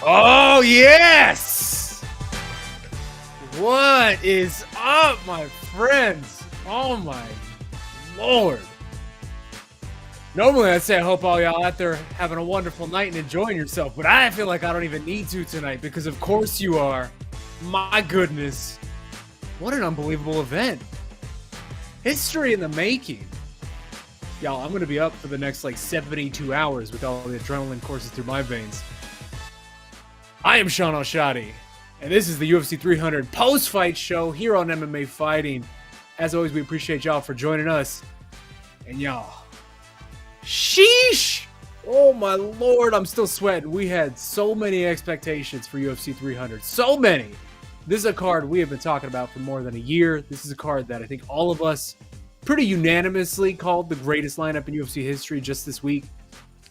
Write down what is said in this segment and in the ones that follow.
Oh, yes! What is up, my friends? Oh, my Lord. Normally, I'd say I hope all y'all out there having a wonderful night and enjoying yourself, but I feel like I don't even need to tonight because, of course, you are. My goodness. What an unbelievable event. History in the making. Y'all, I'm going to be up for the next, 72 hours with all the adrenaline coursing through my veins. I am Shaun Al-Shatti, and this is the UFC 300 post-fight show here on MMA Fighting. As always, we appreciate y'all for joining us. And y'all, sheesh! Oh my Lord, I'm still sweating. We had so many expectations for UFC 300. So many. This is a card we have been talking about for more than a year. This is a card that I think all of us pretty unanimously called the greatest lineup in UFC history just this week.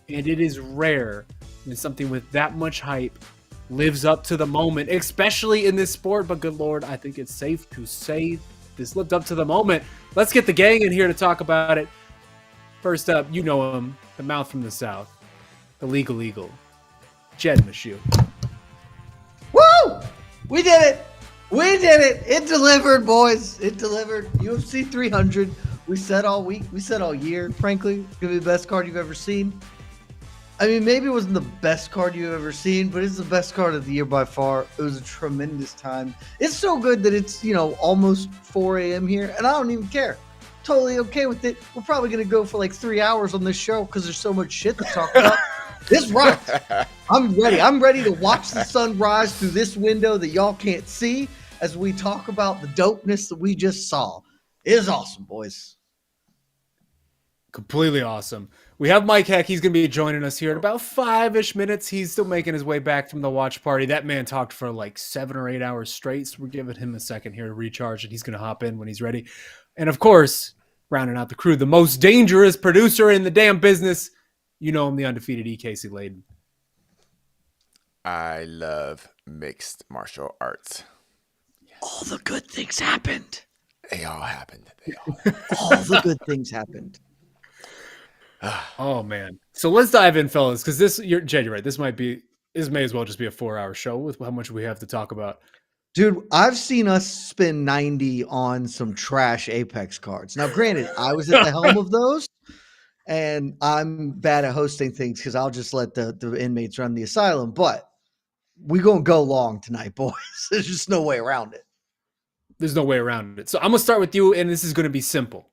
And it is rare when something with that much hype lives up to the moment, especially in this sport. But good Lord, I think it's safe to say this lived up to the moment. Let's get the gang in here to talk about it. First up, you know him, the mouth from the south, the legal eagle, Jed Meshew. Woo! We did it! We did it! It delivered, boys. It delivered. UFC 300. We said all week. We said all year. Frankly, it's going to be the best card you've ever seen. I mean, maybe it wasn't the best card you've ever seen, but it's the best card of the year by far. It was a tremendous time. It's so good that it's, almost 4 a.m. here, and I don't even care. Totally okay with it. We're probably going to go for 3 hours on this show because there's so much shit to talk about. This rocks. I'm ready. I'm ready to watch the sun rise through this window that y'all can't see as we talk about the dopeness that we just saw. It is awesome, boys. Completely awesome. We have Mike Heck. He's going to be joining us here in about 5-ish minutes. He's still making his way back from the watch party. That man talked for 7 or 8 hours straight, so we're giving him a second here to recharge, and he's going to hop in when he's ready. And, of course, rounding out the crew, the most dangerous producer in the damn business. You know him, the undefeated E. Casey Layden. I love mixed martial arts. Yes. All the good things happened. They all happened. All the good things happened. Oh man! So let's dive in, fellas, because Jed, you're right. This may as well just be a 4-hour show with how much we have to talk about. Dude, I've seen us spend 90 on some trash Apex cards. Now, granted, I was at the helm of those, and I'm bad at hosting things because I'll just let the inmates run the asylum. But we're gonna go long tonight, boys. There's just no way around it. There's no way around it. So I'm gonna start with you, and this is gonna be simple.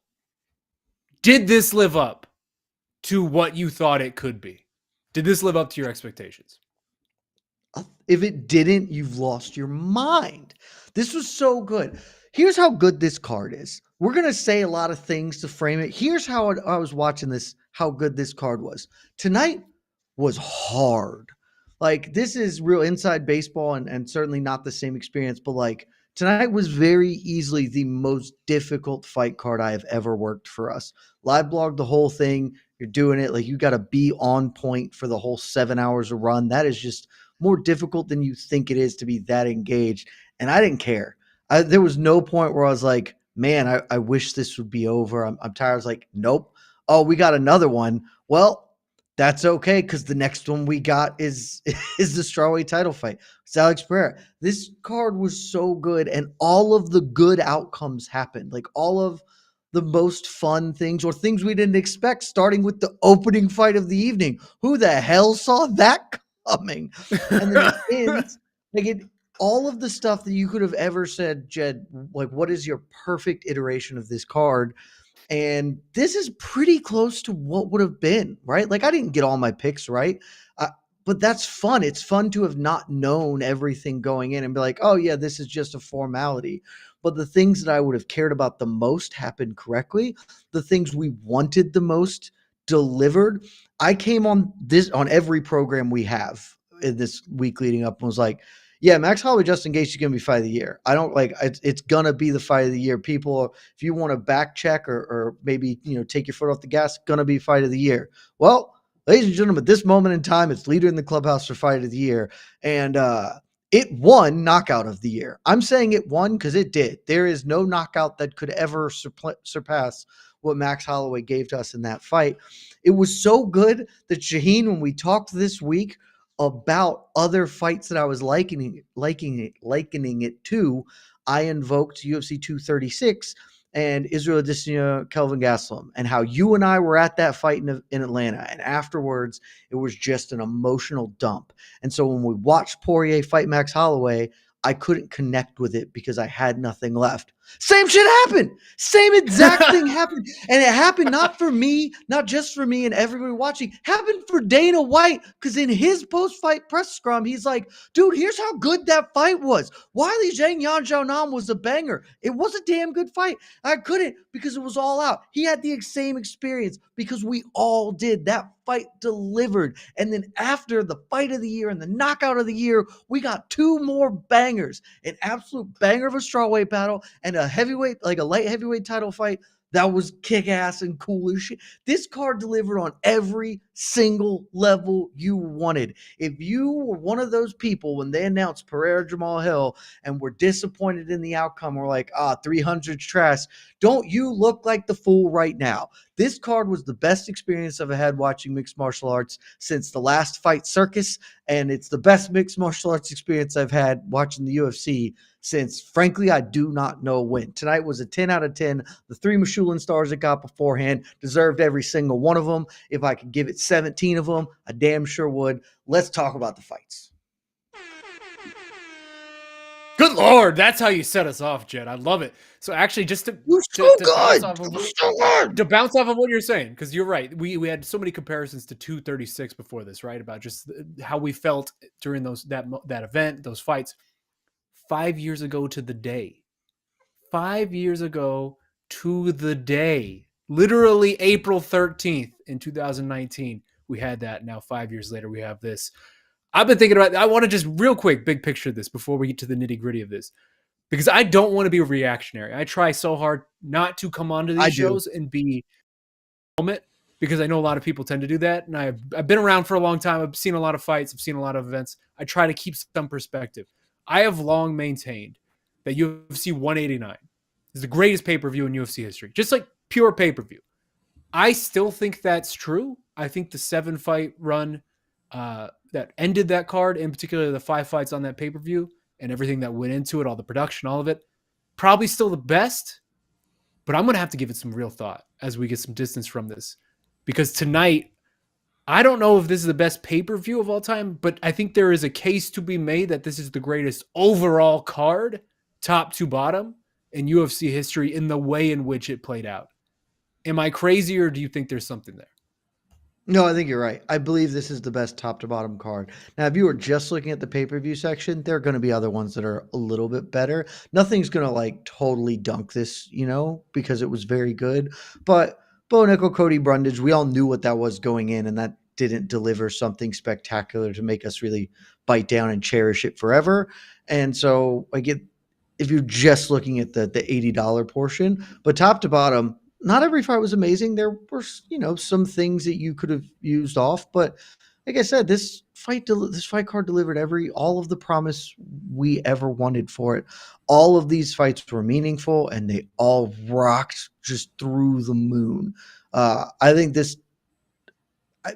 Did this live up to what you thought it could be? Did this live up to your expectations? If it didn't, you've lost your mind. This was so good. Here's how good this card is. We're going to say a lot of things to frame it. Here's how I was watching this, how good this card was. Tonight was hard. This is real inside baseball and certainly not the same experience, but tonight was very easily the most difficult fight card I have ever worked for us. Live blogged the whole thing. You're doing it. You got to be on point for the whole 7 hours of run. That is just more difficult than you think it is to be that engaged. And I didn't care. There was no point where I was like, man, I wish this would be over. I'm tired. I was like, nope. Oh, we got another one. Well, that's okay because the next one we got is the strawweight title fight. It's Alex Pereira. This card was so good, and all of the good outcomes happened. All of the most fun things or things we didn't expect, starting with the opening fight of the evening. Who the hell saw that coming? And then it ends, all of the stuff that you could have ever said, Jed, what is your perfect iteration of this card? And this is pretty close to what would have been, right? I didn't get all my picks right, but that's fun. It's fun to have not known everything going in and be like, oh yeah, this is just a formality. But the things that I would have cared about the most happened correctly. The things we wanted the most delivered. I came on every program we have in this week leading up and was like, yeah, Max Holloway, Justin Gaethje is going to be fight of the year. I don't it's going to be the fight of the year. People, if you want to back check or maybe, take your foot off the gas, going to be fight of the year. Well, ladies and gentlemen, at this moment in time, it's leader in the clubhouse for fight of the year. And it won knockout of the year. I'm saying it won because it did. There is no knockout that could ever surpass what Max Holloway gave to us in that fight. It was so good that Shaheen, when we talked this week, about other fights that I was likening it to, I invoked UFC 236 and Israel Adesanya, Kelvin Gastelum, and how you and I were at that fight in Atlanta. And afterwards, it was just an emotional dump. And so when we watched Poirier fight Max Holloway, I couldn't connect with it because I had nothing left. Same shit happened. Same exact thing happened. And it happened not for me, not just for me and everybody watching. Happened for Dana White because in his post-fight press scrum, he's like, dude, here's how good that fight was. Weili Zhang Yan Xiaonan was a banger. It was a damn good fight. I couldn't because it was all out. He had the same experience because we all did. That fight delivered. And then after the fight of the year and the knockout of the year, we got two more bangers, an absolute banger of a strawweight battle and a heavyweight, like a light heavyweight title fight that was kick-ass and cool as shit. This card delivered on every single level you wanted. If you were one of those people when they announced Pereira Jamahal Hill and were disappointed in the outcome, or like, 300's trash, don't you look like the fool right now. This card was the best experience I've had watching mixed martial arts since the last Fight Circus, and it's the best mixed martial arts experience I've had watching the UFC since, frankly, I do not know when. Tonight was a 10 out of 10. The 3 Michelin stars it got beforehand deserved every single one of them. If I could give it 17 of them, I damn sure would. Let's talk about the fights. Good Lord, that's how you set us off, Jed. I love it. So actually, just to bounce off of what you're saying, because you're right. We had so many comparisons to 236 before this, right? About just how we felt during that event, those fights. 5 years ago to the day. 5 years ago to the day. Literally April 13th in 2019, we had that. Now 5 years later, we have this. I've been thinking about, I want to just real quick, big picture this before we get to the nitty gritty of this, because I don't want to be reactionary. I try so hard not to come onto these shows and be moment, because I know a lot of people tend to do that. And I've been around for a long time. I've seen a lot of fights. I've seen a lot of events. I try to keep some perspective. I have long maintained that UFC 189 is the greatest pay-per-view in UFC history, just like pure pay-per-view. I still think that's true. I think the 7-fight run that ended that card, in particular the 5 fights on that pay-per-view and everything that went into it, all the production, all of it, probably still the best, but I'm going to have to give it some real thought as we get some distance from this, because tonight, I don't know if this is the best pay-per-view of all time, but I think there is a case to be made that this is the greatest overall card, top to bottom, in UFC history in the way in which it played out. Am I crazy, or do you think there's something there? No, I think you're right. I believe this is the best top to bottom card. Now, if you were just looking at the pay-per-view section, there are going to be other ones that are a little bit better. Nothing's going to like totally dunk this, because it was very good. But Bo Nickel, Cody Brundage, we all knew what that was going in, and that didn't deliver something spectacular to make us really bite down and cherish it forever. And so I get, if you're just looking at the $80 portion, but top to bottom, not every fight was amazing. There were, some things that you could have used off, but like I said, this fight card delivered all of the promise we ever wanted for it. All of these fights were meaningful, and they all rocked just through the moon. I think this,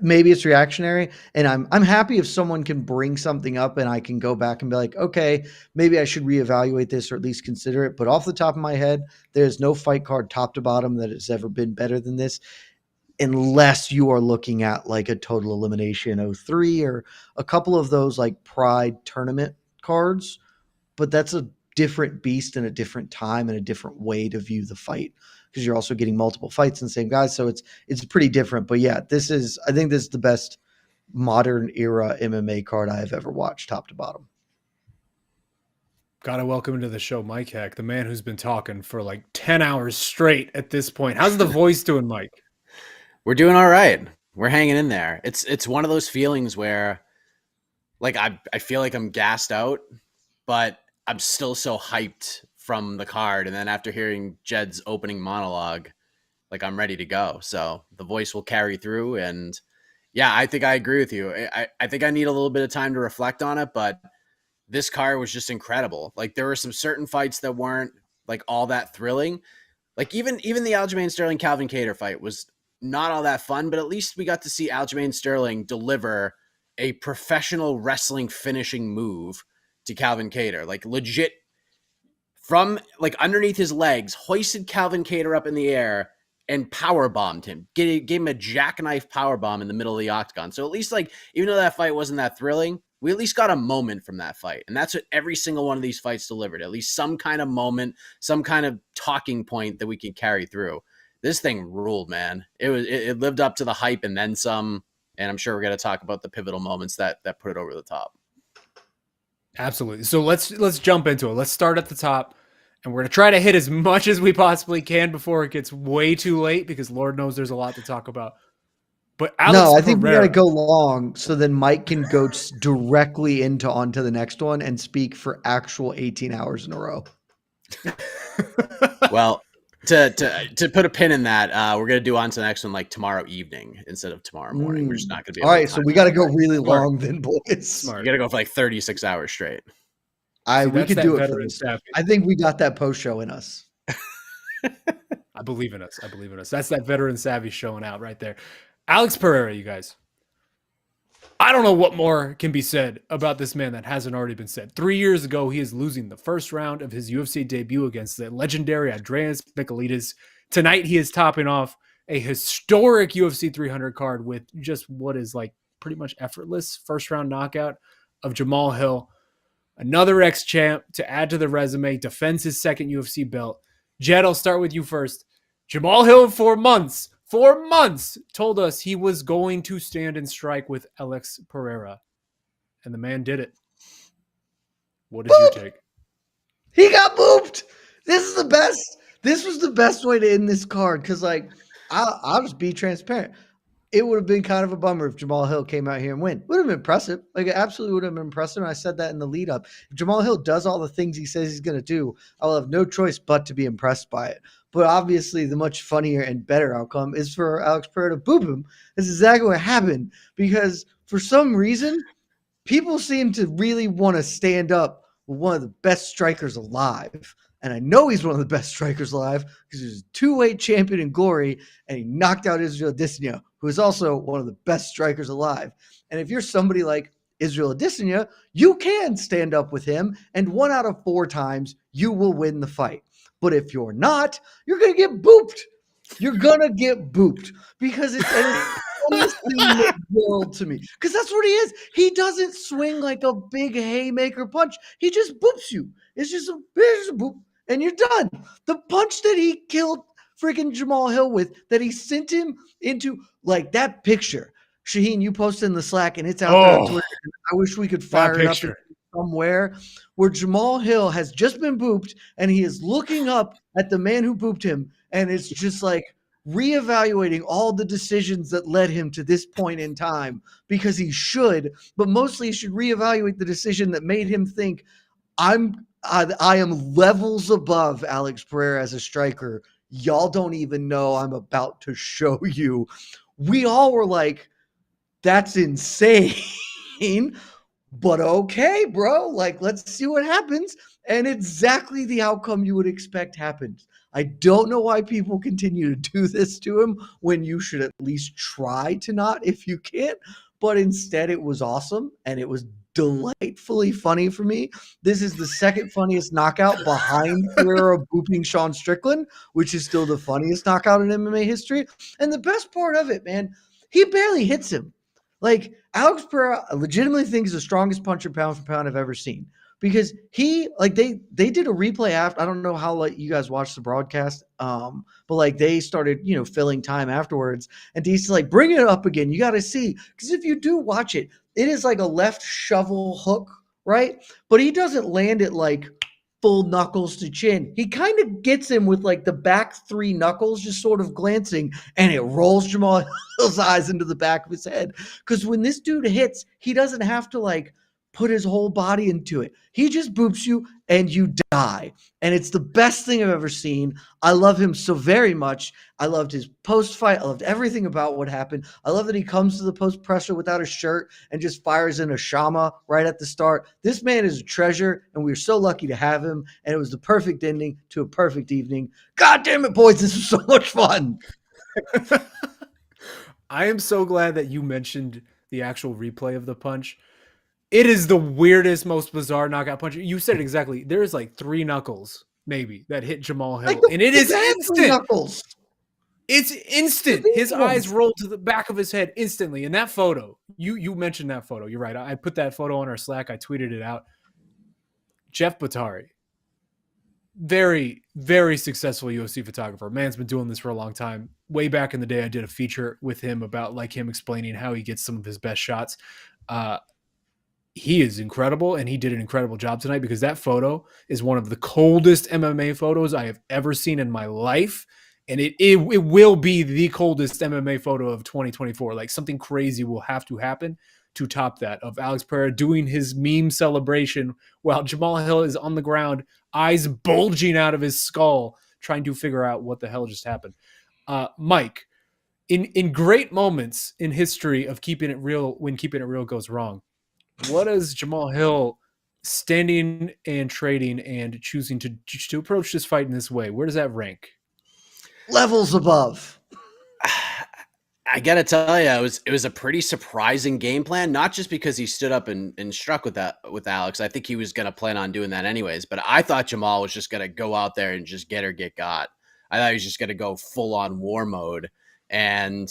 maybe it's reactionary, and I'm happy if someone can bring something up and I can go back and be like, okay, maybe I should reevaluate this or at least consider it. But off the top of my head, there's no fight card top to bottom that has ever been better than this, unless you are looking at like a Total Elimination 03 or a couple of those like Pride tournament cards. But that's a different beast and a different time and a different way to view the fight, because you're also getting multiple fights in the same guys. So it's pretty different. But yeah, I think this is the best modern era MMA card I have ever watched, top to bottom. Gotta welcome into the show, Mike Heck, the man who's been talking for like 10 hours straight at this point. How's the voice doing, Mike? We're doing all right. We're hanging in there. It's one of those feelings where like I feel like I'm gassed out, but I'm still so hyped from the card. And then after hearing Jed's opening monologue, like I'm ready to go. So the voice will carry through. And yeah, I think I agree with you. I think I need a little bit of time to reflect on it, but this card was just incredible. Like there were some certain fights that weren't like all that thrilling. Like even the Aljamain Sterling Calvin Kattar fight was not all that fun, but at least we got to see Aljamain Sterling deliver a professional wrestling finishing move to Calvin Kattar. Like legit from like underneath his legs, hoisted Calvin Kattar up in the air and power bombed him. Gave him a jackknife power bomb in the middle of the octagon. So at least like, even though that fight wasn't that thrilling, we at least got a moment from that fight. And that's what every single one of these fights delivered. At least some kind of moment, some kind of talking point that we can carry through. This thing ruled, man. It lived up to the hype and then some. And I'm sure we're going to talk about the pivotal moments that put it over the top. Absolutely. So let's jump into it. Let's start at the top, and we're going to try to hit as much as we possibly can before it gets way too late, because Lord knows there's a lot to talk about. But Alex I think we Pereira, got to go long so then Mike can go directly onto the next one and speak for actual 18 hours in a row. Well, to put a pin in that, we're going to do on to the next one like tomorrow evening instead of tomorrow morning. We're just not going to be able all to right, so we got to go really long then, boys. Smart. We got to go for like 36 hours straight. We could do it for veteran this. savvy. I think we got that post show in us. I believe in us. That's that veteran savvy showing out right there. Alex Pereira, you guys. I don't know what more can be said about this man that hasn't already been said. 3 years ago, he is losing the first round of his UFC debut against the legendary Andreas Michailidis. Tonight, he is topping off a historic UFC 300 card with just what is like pretty much effortless first round knockout of Jamahal Hill. Another ex-champ to add to the resume, defends his second UFC belt. Jed, I'll start with you first. Jamahal Hill, 4 months, told us he was going to stand and strike with Alex Pereira. And the man did it. What is your take? He got booped. This is the best. This was the best way to end this card because, like, I'll just be transparent. It would have been kind of a bummer if Jamahal Hill came out here and win. Would have been impressive. Like, it absolutely would have been impressive. And I said that in the lead up. If Jamahal Hill does all the things he says he's going to do, I'll have no choice but to be impressed by it. But obviously, the much funnier and better outcome is for Alex Pereira to boop him. That's exactly what happened because for some reason, people seem to really want to stand up with one of the best strikers alive. And I know he's one of the best strikers alive because he's a two-weight champion in glory, and he knocked out Israel Adesanya, who is also one of the best strikers alive. And if you're somebody like Israel Adesanya, you can stand up with him, and 1 out of 4 times you will win the fight. But if you're not, you're going to get booped. You're going to get booped because it's the funniest thing in the world to me. Because that's what he is. He doesn't swing like a big haymaker punch. He just boops you. It's just a boop, and you're done. The punch that he killed freaking Jamahal Hill with, that he sent him into, like, that picture. Shaheen, you posted in the Slack, and it's out there on Twitter. I wish we could fire it up somewhere where Jamahal Hill has just been booped, and he is looking up at the man who booped him, and it's just like reevaluating all the decisions that led him to this point in time, because he should, but mostly he should reevaluate the decision that made him think, I am levels above Alex Pereira as a striker. Y'all don't even know I'm about to show you. We all were like, that's insane. But okay, bro, like, let's see what happens. And exactly the outcome you would expect happens. I don't know why people continue to do this to him when you should at least try to not if you can't. But instead, it was awesome, and it was delightfully funny for me. This is the second funniest knockout behind Pereira booping Shaun Strickland, which is still the funniest knockout in MMA history. And the best part of it, man, he barely hits him. Like, Alex Pereira legitimately thinks the strongest puncher pound for pound I've ever seen, because he, like, they did a replay after. I don't know how, like, you guys watched the broadcast, but like they started, filling time afterwards, and he's like, bring it up again. You got to see, because if you do watch it, it is like a left shovel hook, right? But he doesn't land it like full knuckles to chin. He kind of gets him with like the back 3 knuckles just sort of glancing, and it rolls Jamahal Hill's eyes into the back of his head. Because when this dude hits, he doesn't have to like put his whole body into it. He just boops you and you die. And it's the best thing I've ever seen. I love him so very much. I loved his post-fight. I loved everything about what happened. I love that he comes to the post-presser without a shirt and just fires in a shama right at the start. This man is a treasure, and we're so lucky to have him. And it was the perfect ending to a perfect evening. God damn it, boys. This was so much fun. I am so glad that you mentioned the actual replay of the punch. It is the weirdest, most bizarre knockout punch. You said it exactly. There's like 3 knuckles, maybe, that hit Jamahal Hill. And it is instant. Knuckles. It's instant. His eyes rolled to the back of his head instantly. And that photo, you mentioned that photo. You're right. I put that photo on our Slack. I tweeted it out. Jeff Batari, very, very successful UFC photographer. Man's been doing this for a long time. Way back in the day, I did a feature with him about like him explaining how he gets some of his best shots. He is incredible, and he did an incredible job tonight because that photo is one of the coldest MMA photos I have ever seen in my life. And it will be the coldest MMA photo of 2024. Like something crazy will have to happen to top that, of Alex Pereira doing his meme celebration while Jamahal Hill is on the ground, eyes bulging out of his skull, trying to figure out what the hell just happened. Mike, in great moments in history of keeping it real, when keeping it real goes wrong, what does Jamahal Hill standing and trading and choosing to approach this fight in this way, where does that rank? Levels above. I gotta tell you, it was a pretty surprising game plan. Not just because he stood up and struck with Alex. I think he was gonna plan on doing that anyways. But I thought Jamahal was just gonna go out there and just get or get got. I thought he was just gonna go full on war mode. And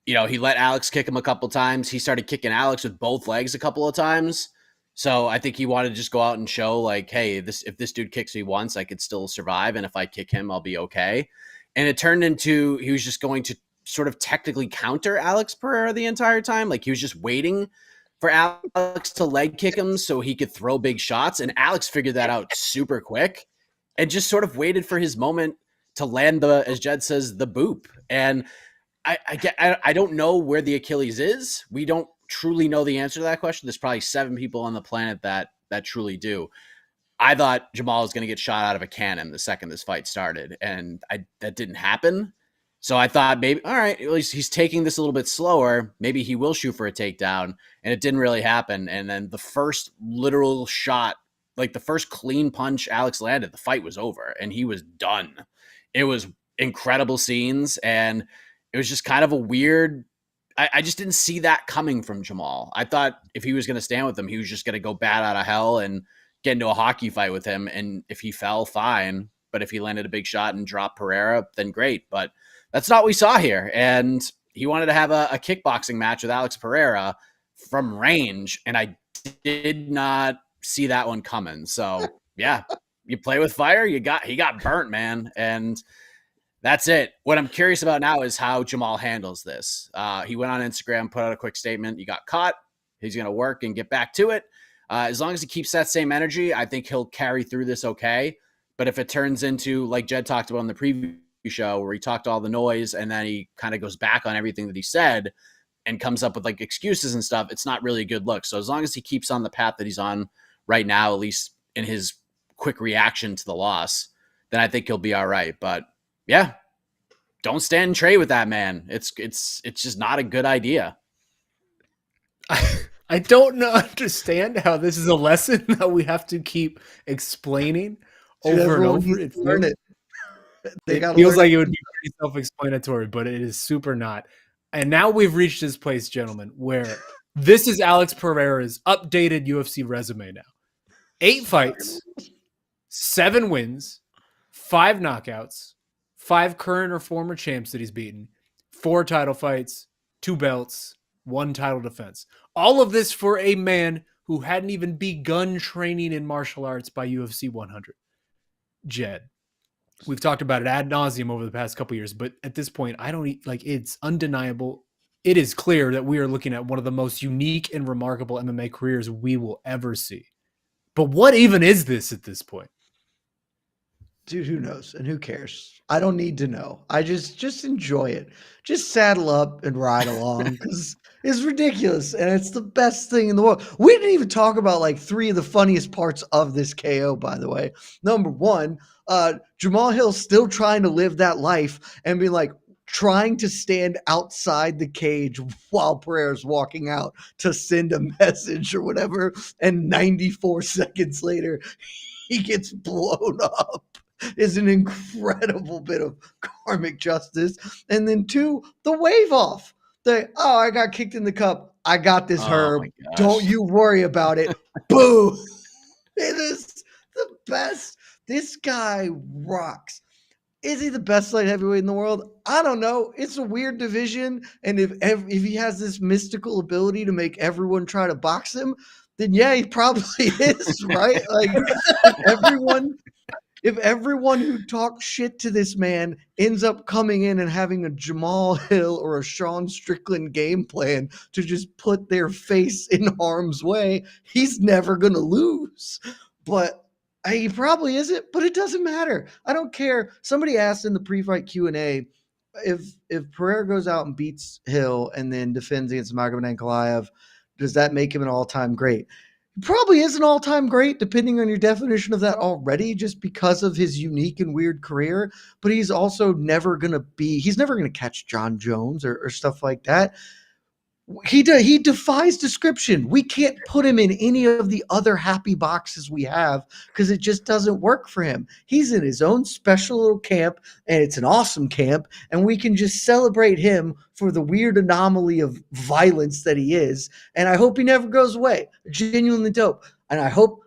he let Alex kick him a couple times. He started kicking Alex with both legs a couple of times. So I think he wanted to just go out and show like, hey, if this dude kicks me once, I could still survive, and if I kick him, I'll be okay. And it turned into he was just going to sort of technically counter Alex Pereira the entire time. Like he was just waiting for Alex to leg kick him so he could throw big shots. And Alex figured that out super quick and just sort of waited for his moment to land as Jed says, the boop. And I don't know where the Achilles is. We don't truly know the answer to that question. There's probably 7 people on the planet that truly do. I thought Jamahal was going to get shot out of a cannon the second this fight started, and that didn't happen. So I thought maybe, all right, at least he's taking this a little bit slower. Maybe he will shoot for a takedown, and it didn't really happen. And then the first literal shot, like the first clean punch Alex landed, the fight was over, and he was done. It was incredible scenes, and it was just kind of a weird, I just didn't see that coming from Jamahal. I thought if he was going to stand with him, he was just going to go bat out of hell and get into a hockey fight with him. And if he fell, fine. But if he landed a big shot and dropped Pereira, then great. But that's not what we saw here. And he wanted to have a kickboxing match with Alex Pereira from range. And I did not see that one coming. So yeah, you play with fire, he got burnt, man. And that's it. What I'm curious about now is how Jamahal handles this. He went on Instagram, put out a quick statement. He got caught. He's going to work and get back to it. As long as he keeps that same energy, I think he'll carry through this okay. But if it turns into, like Jed talked about in the preview show, where he talked all the noise and then he kind of goes back on everything that he said and comes up with like excuses and stuff, it's not really a good look. So as long as he keeps on the path that he's on right now, at least in his quick reaction to the loss, then I think he'll be all right. But yeah, don't stand and trade with that man. It's just not a good idea. I don't understand how this is a lesson that we have to keep explaining over and over. It feels like it would be pretty self-explanatory, but it is super not. And now we've reached this place, gentlemen, where this is Alex Pereira's updated UFC resume now. 8 fights, 7 wins, 5 knockouts, 5 current or former champs that he's beaten, 4 title fights, 2 belts, 1 title defense. All of this for a man who hadn't even begun training in martial arts by UFC 100. Jed, we've talked about it ad nauseum over the past couple years, but at this point, it's undeniable. It is clear that we are looking at one of the most unique and remarkable MMA careers we will ever see. But what even is this at this point? Dude, who knows? And who cares? I don't need to know. I just enjoy it. Just saddle up and ride along because it's ridiculous. And it's the best thing in the world. We didn't even talk about like 3 of the funniest parts of this KO, by the way. Number 1, Jamahal Hill still trying to live that life and be like trying to stand outside the cage while Pereira's walking out to send a message or whatever. And 94 seconds later, he gets blown up. Is an incredible bit of karmic justice. And then 2, the wave off. I got kicked in the cup. I got this, Oh Herb. my gosh. Don't you worry about it. Boo. It is the best. This guy rocks. Is he the best light heavyweight in the world? I don't know. It's a weird division, and if he has this mystical ability to make everyone try to box him, then yeah, he probably is, right? Like if everyone who talks shit to this man ends up coming in and having a Jamahal Hill or a Shaun Strickland game plan to just put their face in harm's way, he's never gonna lose. But he probably isn't, but it doesn't matter. I don't care. Somebody asked in the pre-fight Q&A if Pereira goes out and beats Hill and then defends against Magomed Ankalaev, does that make him an all-time great? He probably is an all-time great, depending on your definition of that already, just because of his unique and weird career. But he's also never going to catch John Jones or stuff like that. He defies description. We can't put him in any of the other happy boxes we have because it just doesn't work for him. He's in his own special little camp, and it's an awesome camp, and we can just celebrate him for the weird anomaly of violence that he is. And I hope he never goes away. Genuinely dope. And I hope,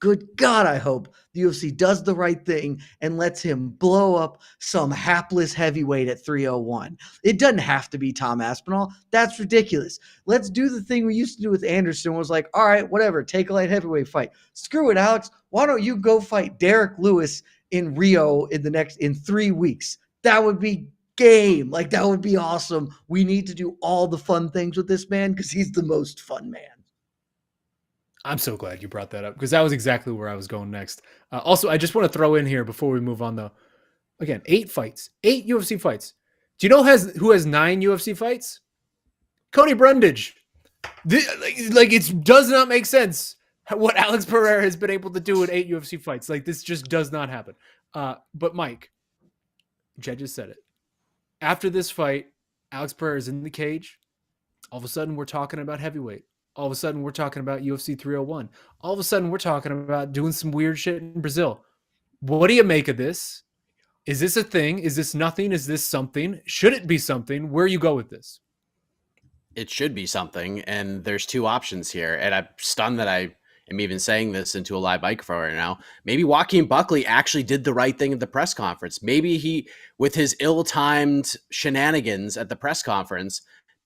good God, I hope the UFC does the right thing and lets him blow up some hapless heavyweight at 301. It doesn't have to be Tom Aspinall. That's ridiculous. Let's do the thing we used to do with Anderson. Was like, all right, whatever, take a light heavyweight fight. Screw it, Alex. Why don't you go fight Derek Lewis in Rio in 3 weeks? That would be game. Like, that would be awesome. We need to do all the fun things with this man because he's the most fun man. I'm so glad you brought that up because that was exactly where I was going next. Also, I just want to throw in here before we move on, though. Again, 8 UFC fights. Do you know who has 9 UFC fights? Cody Brundage. It does not make sense what Alex Pereira has been able to do in 8 UFC fights. Like, this just does not happen. But Mike, Jed just said it. After this fight, Alex Pereira is in the cage. All of a sudden, we're talking about heavyweight. All of a sudden, we're talking about UFC 301. All of a sudden, we're talking about doing some weird shit in Brazil. What do you make of this? Is this a thing? Is this nothing? Is this something? Should it be something? Where you go with this? It should be something, and there's 2 options here. And I'm stunned that I am even saying this into a live microphone right now. Maybe Joaquin Buckley actually did the right thing at the press conference. Maybe he, with his ill-timed shenanigans at the press conference,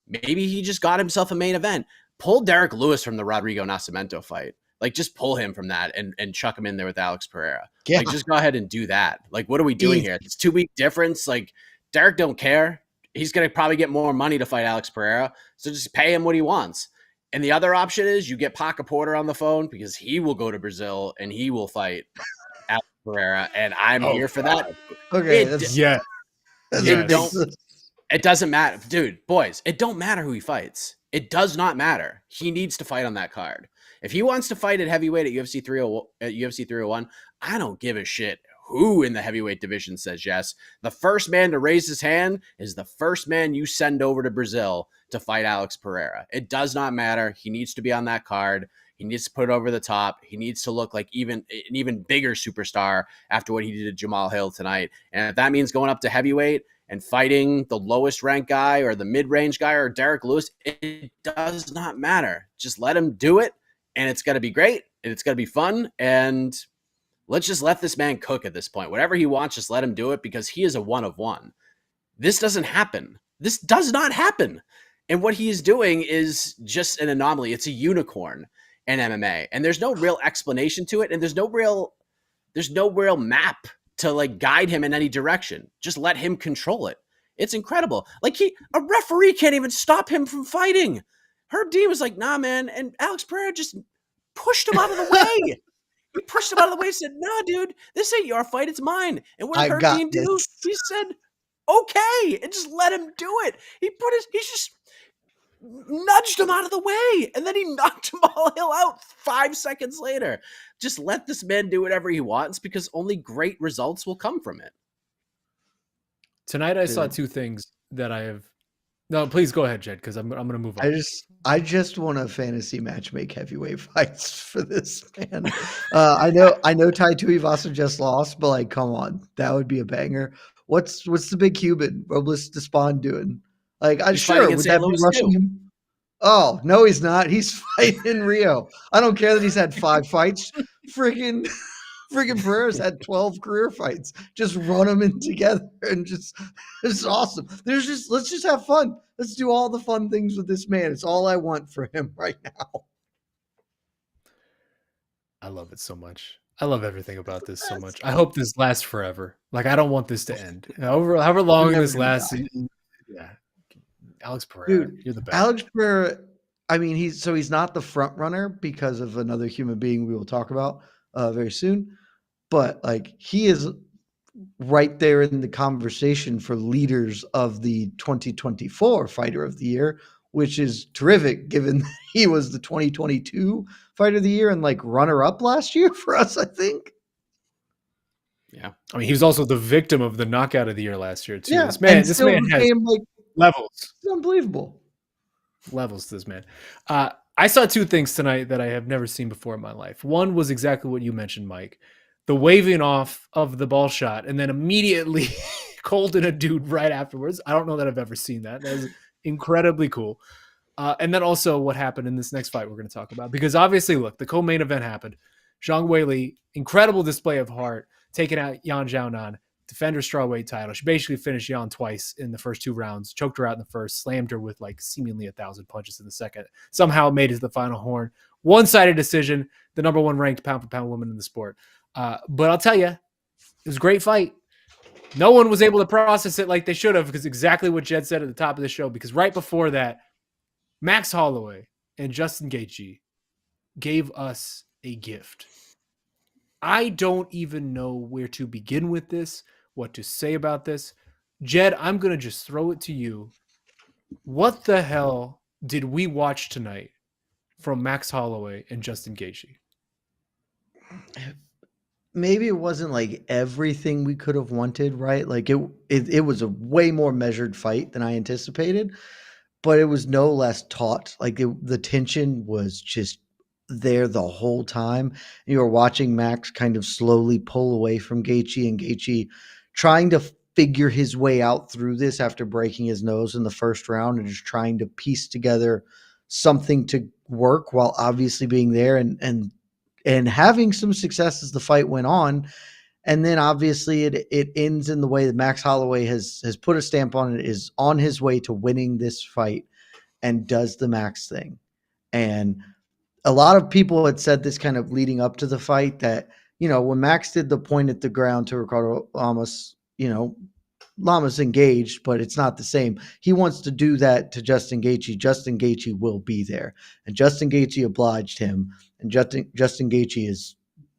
maybe he just got himself a main event. Pull Derek Lewis from the Rodrigo Nascimento fight. Like, just pull him from that and chuck him in there with Alex Pereira. Yeah. Like, just go ahead and do that. Like, what are we doing here? It's 2-week difference. Like, Derek don't care. He's going to probably get more money to fight Alex Pereira. So just pay him what he wants. And the other option is you get Paca Porter on the phone because he will go to Brazil and he will fight Alex Pereira. And I'm here for that. Okay. It doesn't matter. Dude, boys, it don't matter who he fights. It does not matter. He needs to fight on that card. If he wants to fight at heavyweight at UFC 301, I don't give a shit who in the heavyweight division says yes. The first man to raise his hand is the first man you send over to Brazil to fight Alex Pereira. It does not matter. He needs to be on that card. He needs to put it over the top. He needs to look like an even bigger superstar after what he did to Jamahal Hill tonight. And if that means going up to heavyweight and fighting the lowest ranked guy or the mid-range guy or Derek Lewis, it does not matter. Just let him do it, and it's going to be great, and it's going to be fun, and let's just let this man cook at this point. Whatever he wants, just let him do it because he is a one of one. This doesn't happen. This does not happen. And what he is doing is just an anomaly. It's a unicorn in MMA, and there's no real explanation to it, and there's no real map to like guide him in any direction. Just let him control it. It's incredible. Like a referee can't even stop him from fighting. Herb Dean was like, nah, man. And Alex Pereira just pushed him out of the way. He pushed him out of the way and said, nah, dude, this ain't your fight. It's mine. And what did Herb Dean do? He said, okay. And just let him do it. He just nudged him out of the way. And then he knocked Jamahal Hill out 5 seconds later. Just let this man do whatever he wants because only great results will come from it. Tonight I saw 2 things that I have. No, please go ahead, Jed, because I'm going to move on. I just want to fantasy match make heavyweight fights for this man. I know Tai Tuivasa just lost, but like, come on, that would be a banger. What's the big Cuban Robles Despond doing? Like, I'm sure would that be rushing him? Oh, no, he's not. He's fighting in Rio. I don't care that he's had 5 fights. Freaking Pereira's had 12 career fights. Just run them in together and just it's awesome. Let's just have fun. Let's do all the fun things with this man. It's all I want for him right now. I love it so much. I love everything about this so much. I hope this lasts forever. Like, I don't want this to end. However long never this gonna lasts. die. Yeah. Alex Pereira, Dude, you're the best. Alex Pereira, I mean, he's not the front runner because of another human being we will talk about very soon. But like he is right there in the conversation for leaders of the 2024 Fighter of the Year, which is terrific given that he was the 2022 Fighter of the Year and like runner up last year for us, I think. Yeah. I mean, he was also the victim of the knockout of the year last year, too. Yeah, This man and still has became like levels. it's unbelievable. Levels to this man. I saw 2 things tonight that I have never seen before in my life. One was exactly what you mentioned, Mike. The waving off of the ball shot and then immediately holding a dude right afterwards. I don't know that I've ever seen that. That was incredibly cool. And then also what happened in this next fight we're going to talk about. Because obviously, look, the co-main event happened. Zhang Weili, incredible display of heart, taking out Yan Xiaonan, defender strawweight title. She basically finished Yan twice in the first 2 rounds, choked her out in the first, slammed her with like seemingly 1,000 punches in the second. Somehow made it to the final horn. One-sided decision, the number 1 ranked pound-for-pound woman in the sport. But I'll tell you, it was a great fight. No one was able to process it like they should have because exactly what Jed said at the top of the show. Because right before that, Max Holloway and Justin Gaethje gave us a gift. I don't even know where to begin with this, what to say about this. Jed, I'm going to just throw it to you. What the hell did we watch tonight from Max Holloway and Justin Gaethje? Maybe it wasn't like everything we could have wanted, right? Like it was a way more measured fight than I anticipated, but it was no less taut. Like the tension was just there the whole time. You were watching Max kind of slowly pull away from Gaethje and Gaethje trying to figure his way out through this after breaking his nose in the first round and just trying to piece together something to work while obviously being there and having some success as the fight went on. And then obviously it ends in the way that Max Holloway has put a stamp on it, is on his way to winning this fight and does the Max thing. And a lot of people had said this kind of leading up to the fight that, you know, when Max did the point at the ground to Ricardo Lamas, you know, Lamas engaged, but it's not the same. He wants to do that to Justin Gaethje. Justin Gaethje will be there. And Justin Gaethje obliged him. And Justin Gaethje is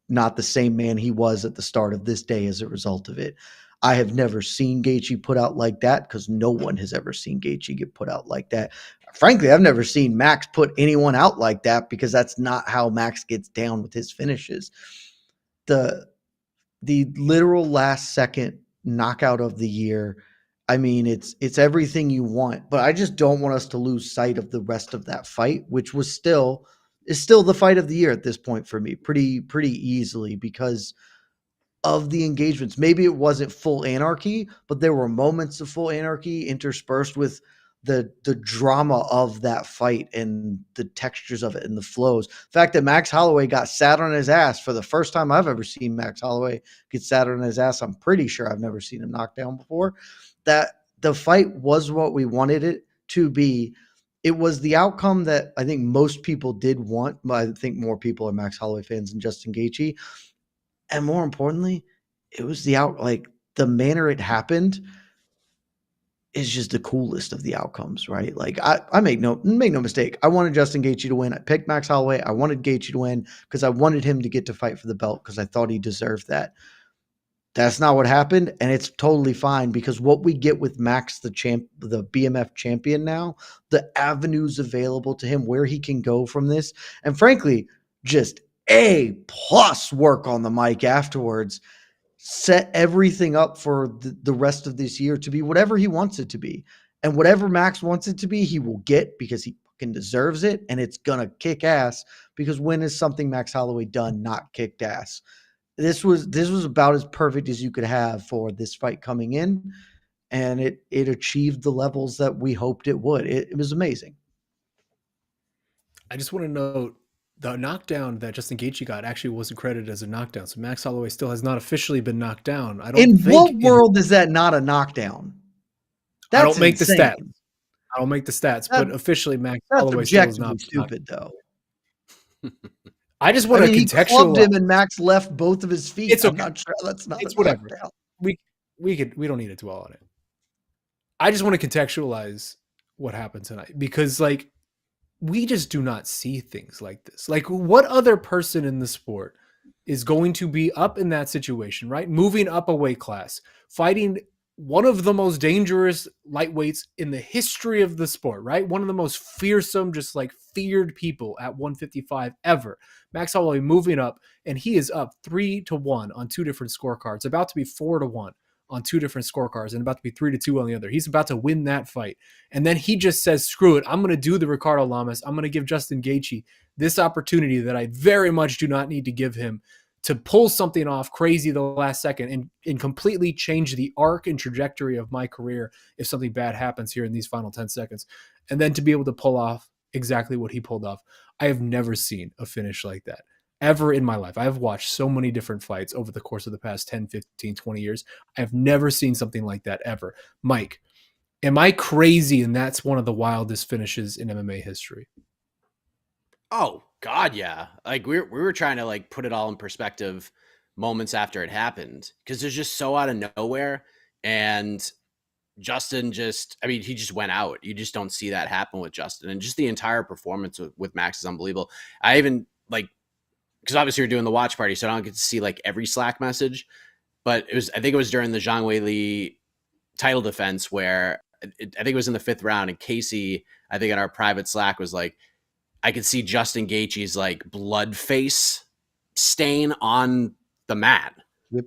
not the same man he was at the start of this day as a result of it. I have never seen Gaethje put out like that because no one has ever seen Gaethje get put out like that. Frankly, I've never seen Max put anyone out like that because that's not how Max gets down with his finishes. The literal last second knockout of the year, I mean, it's everything you want, but I just don't want us to lose sight of the rest of that fight, which is still the fight of the year at this point for me, pretty easily because of the engagements. Maybe it wasn't full anarchy, but there were moments of full anarchy interspersed with the drama of that fight and the textures of it and the flows. The fact that Max Holloway got sat on his ass for the first time I've ever seen Max Holloway get sat on his ass. I'm pretty sure I've never seen him knocked down before. That the fight was what we wanted it to be. It was the outcome that I think most people did want. I think more people are Max Holloway fans than Justin Gaethje. And more importantly, it was the manner it happened is just the coolest of the outcomes, right? Like I make no mistake. I wanted Justin Gaethje to win. I picked Max Holloway. I wanted Gaethje to win because I wanted him to get to fight for the belt because I thought he deserved that. That's not what happened, and it's totally fine because what we get with Max, the BMF champion now, the avenues available to him, where he can go from this, and frankly, just A+ work on the mic afterwards, set everything up for the rest of this year to be whatever he wants it to be. And whatever Max wants it to be, he will get because he fucking deserves it, and it's going to kick ass because when has something Max Holloway done not kicked ass? This was about as perfect as you could have for this fight coming in, and it achieved the levels that we hoped it would. It was amazing. I just want to note the knockdown that Justin Gaethje got actually wasn't credited as a knockdown. So Max Holloway still has not officially been knocked down. I don't In think. what world is that not a knockdown? I That's don't make the insane. stats. I don't make the stats, That- but officially Max That's Holloway still is not. objectively stupid, though. I just I want mean, to he clubbed contextualize. him and Max left both of his feet. It's I'm okay. not sure that's not It's a whatever. knockdown. We don't need to dwell on it. I just want to contextualize what happened tonight because like we just do not see things like this. Like what other person in the sport is going to be up in that situation, right? Moving up a weight class, fighting one of the most dangerous lightweights in the history of the sport, right? One of the most fearsome, just like feared people at 155 ever. Max Holloway moving up, and he is up 3-1 on two different scorecards, about to be 4-1 on two different scorecards, and about to be 3-2 on the other. He's about to win that fight. And then he just says, screw it. I'm going to do the Ricardo Lamas. I'm going to give Justin Gaethje this opportunity that I very much do not need to give him to pull something off crazy the last second and completely change the arc and trajectory of my career if something bad happens here in these final 10 seconds. And then to be able to pull off exactly what he pulled off. I have never seen a finish like that ever in my life. I have watched so many different fights over the course of the past 10, 15, 20 years. I have never seen something like that ever. Mike, am I crazy and that's one of the wildest finishes in MMA history? Oh God, yeah. Like we were trying to like put it all in perspective moments after it happened because there's just so out of nowhere, and Justin he just went out. You just don't see that happen with Justin, and just the entire performance with Max is unbelievable. I even like because obviously you're doing the watch party, so I don't get to see like every Slack message, but I think it was during the Zhang Weili title defense where I think it was in the 5th round, and Casey, I think in our private Slack was like, I could see Justin Gaethje's like blood face stain on the mat,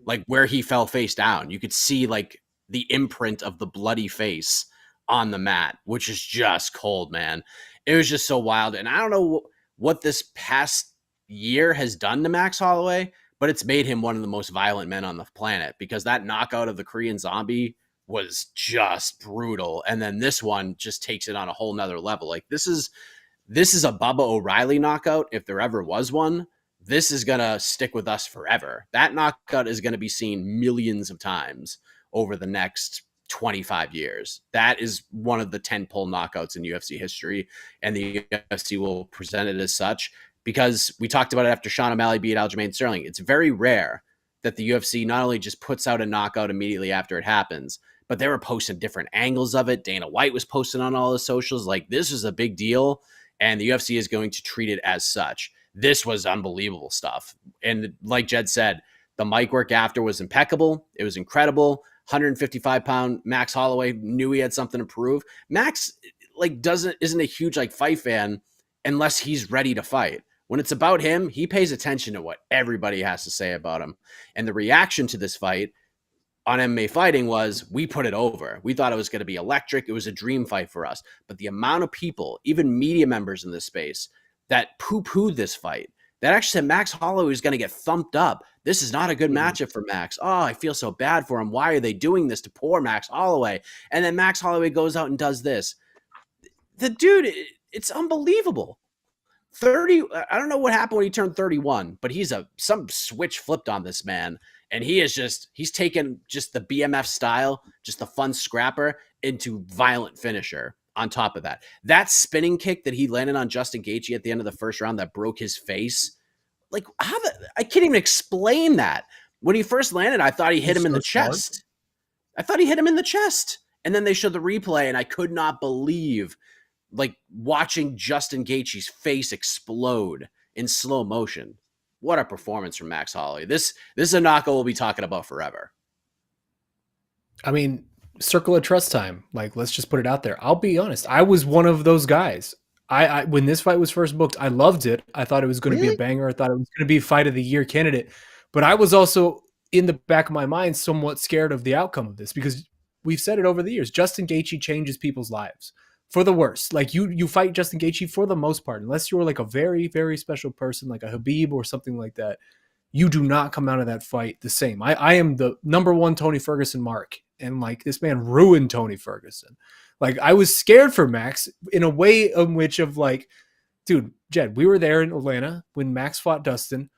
like where he fell face down. You could see like the imprint of the bloody face on the mat, which is just cold, man. It was just so wild. And I don't know what this past year has done to Max Holloway, but it's made him one of the most violent men on the planet because that knockout of the Korean Zombie was just brutal. And then this one just takes it on a whole nother level. Like this is a Bubba O'Reilly knockout. If there ever was one, this is going to stick with us forever. That knockout is going to be seen millions of times over the next 25 years. That is one of the 10-pole knockouts in UFC history, and the UFC will present it as such because we talked about it after Sean O'Malley beat Aljamain Sterling. It's very rare that the UFC not only just puts out a knockout immediately after it happens, but they were posting different angles of it. Dana White was posting on all the socials like this is a big deal, and the UFC is going to treat it as such. This was unbelievable stuff. And like Jed said, the mic work after was impeccable. It was incredible. 155-pound Max Holloway knew he had something to prove. Max isn't a huge like fight fan unless he's ready to fight. When it's about him, he pays attention to what everybody has to say about him. And the reaction to this fight on MMA Fighting was we put it over. We thought it was going to be electric. It was a dream fight for us. But the amount of people, even media members in this space, that poo-pooed this fight, that actually said Max Holloway is going to get thumped up. This is not a good matchup for Max. Oh, I feel so bad for him. Why are they doing this to poor Max Holloway? And then Max Holloway goes out and does this. The dude, it's unbelievable. 30, I don't know what happened when he turned 31, but some switch flipped on this man. And he's taken just the BMF style, just the fun scrapper into violent finisher on top of that. That spinning kick that he landed on Justin Gaethje at the end of the first round that broke his face. Like, I can't even explain that. When he first landed, I thought he hit him in the chest. I thought he hit him in the chest. And then they showed the replay, and I could not believe, like, watching Justin Gaethje's face explode in slow motion. What a performance from Max Holloway. This is a knockout we'll be talking about forever. I mean, circle of trust time. Like, let's just put it out there. I'll be honest. I was one of those guys. I when this fight was first booked, I loved it. I thought it was going to be a banger. I thought it was going to be fight of the year candidate. But I was also, in the back of my mind, somewhat scared of the outcome of this because we've said it over the years. Justin Gaethje changes people's lives for the worse. Like you fight Justin Gaethje for the most part, unless you're like a very, very special person, like a Habib or something like that, you do not come out of that fight the same. I am the number one Tony Ferguson mark. And like this man ruined Tony Ferguson. Like I was scared for Max in a way in which of like, dude, Jed, we were there in Atlanta when Max fought Dustin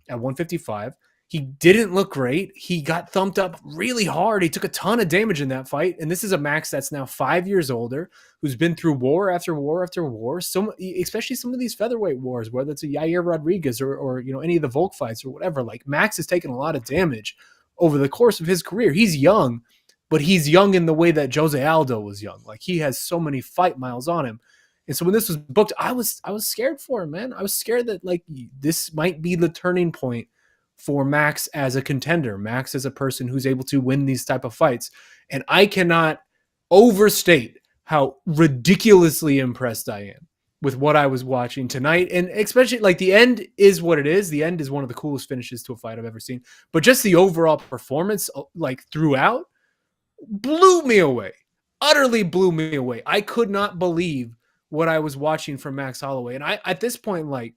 at 155. He didn't look great. He got thumped up really hard. He took a ton of damage in that fight. And this is a Max that's now 5 years older, who's been through war after war after war. So, especially some of these featherweight wars, whether it's a Yair Rodriguez or any of the Volk fights or whatever. Like, Max has taken a lot of damage over the course of his career. He's young, but he's young in the way that Jose Aldo was young. Like, he has so many fight miles on him. And so when this was booked, I was scared for him, man. I was scared that like this might be the turning point for Max as a contender, Max as a person who's able to win these type of fights. And I cannot overstate how ridiculously impressed I am with what I was watching tonight. And especially like the end is what it is. The end is one of the coolest finishes to a fight I've ever seen. But just the overall performance like throughout blew me away, utterly blew me away. I could not believe what I was watching from Max Holloway. And I, at this point, like,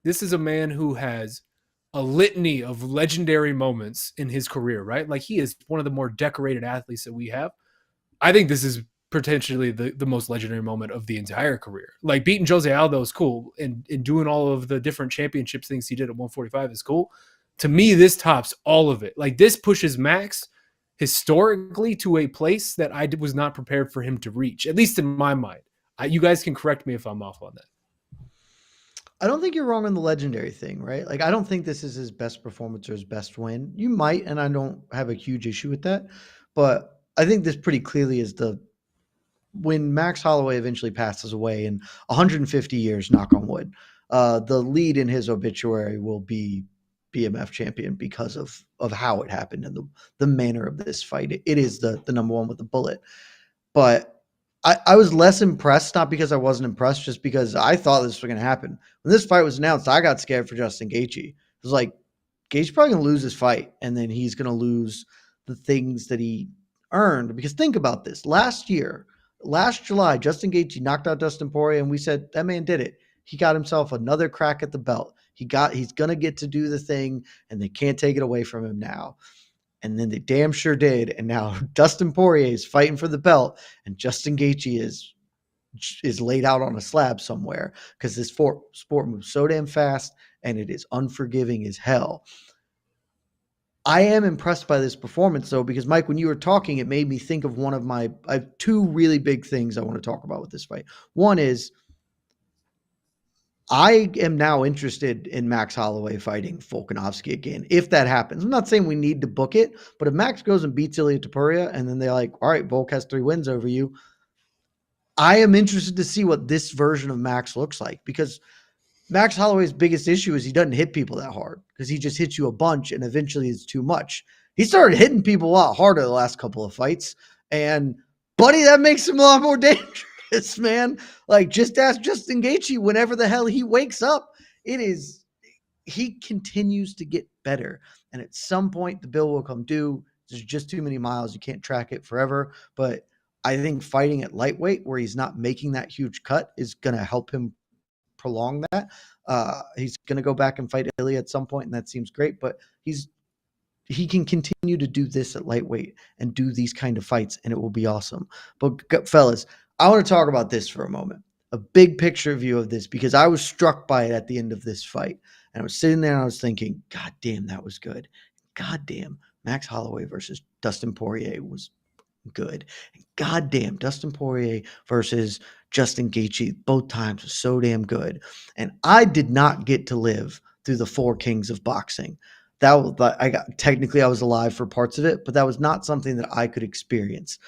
this is a man who has a litany of legendary moments in his career, right? Like, he is one of the more decorated athletes that we have. I think this is potentially the most legendary moment of the entire career. Like, beating Jose Aldo is cool, and doing all of the different championships things he did at 145 is cool. To me, this tops all of it. Like, this pushes Max historically to a place that I was not prepared for him to reach, at least in my mind. You guys can correct me if I'm off on that. I don't think you're wrong on the legendary thing, right? Like, I don't think this is his best performance or his best win. You might, and I don't have a huge issue with that. But I think this pretty clearly is when Max Holloway eventually passes away in 150 years, knock on wood, the lead in his obituary will be BMF champion because of how it happened and the manner of this fight. It is the number one with the bullet. But I was less impressed, not because I wasn't impressed, just because I thought this was going to happen. When this fight was announced, I got scared for Justin Gaethje. It was like, Gaethje's probably going to lose this fight, and then he's going to lose the things that he earned. Because think about this. Last July, Justin Gaethje knocked out Dustin Poirier, and we said, that man did it. He got himself another crack at the belt. He's going to get to do the thing, and they can't take it away from him now. And then they damn sure did. And now Dustin Poirier is fighting for the belt, and Justin Gaethje is laid out on a slab somewhere because this sport moves so damn fast, and it is unforgiving as hell. I am impressed by this performance, though, because, Mike, when you were talking, it made me think of I have two really big things I want to talk about with this fight. One is, I am now interested in Max Holloway fighting Volkanovski again, if that happens. I'm not saying we need to book it, but if Max goes and beats Ilia Topuria, and then they're like, all right, Volk has 3 wins over you, I am interested to see what this version of Max looks like, because Max Holloway's biggest issue is he doesn't hit people that hard, because he just hits you a bunch, and eventually it's too much. He started hitting people a lot harder the last couple of fights, and, buddy, that makes him a lot more dangerous. Man, like, just ask Justin Gaethje whenever the hell he wakes up. He continues to get better, and at some point the bill will come due. There's just too many miles. You can't track it forever, but I think fighting at lightweight, where he's not making that huge cut, is going to help him prolong that. He's going to go back and fight Ilya at some point, and that seems great, but he can continue to do this at lightweight and do these kind of fights, and it will be awesome. But fellas, I want to talk about this for a moment, a big picture view of this, because I was struck by it at the end of this fight. And I was sitting there and I was thinking, God damn, that was good. God damn, Max Holloway versus Dustin Poirier was good. And God damn, Dustin Poirier versus Justin Gaethje, both times was so damn good. And I did not get to live through the 4 kings of boxing. I was alive for parts of it, but that was not something that I could experience.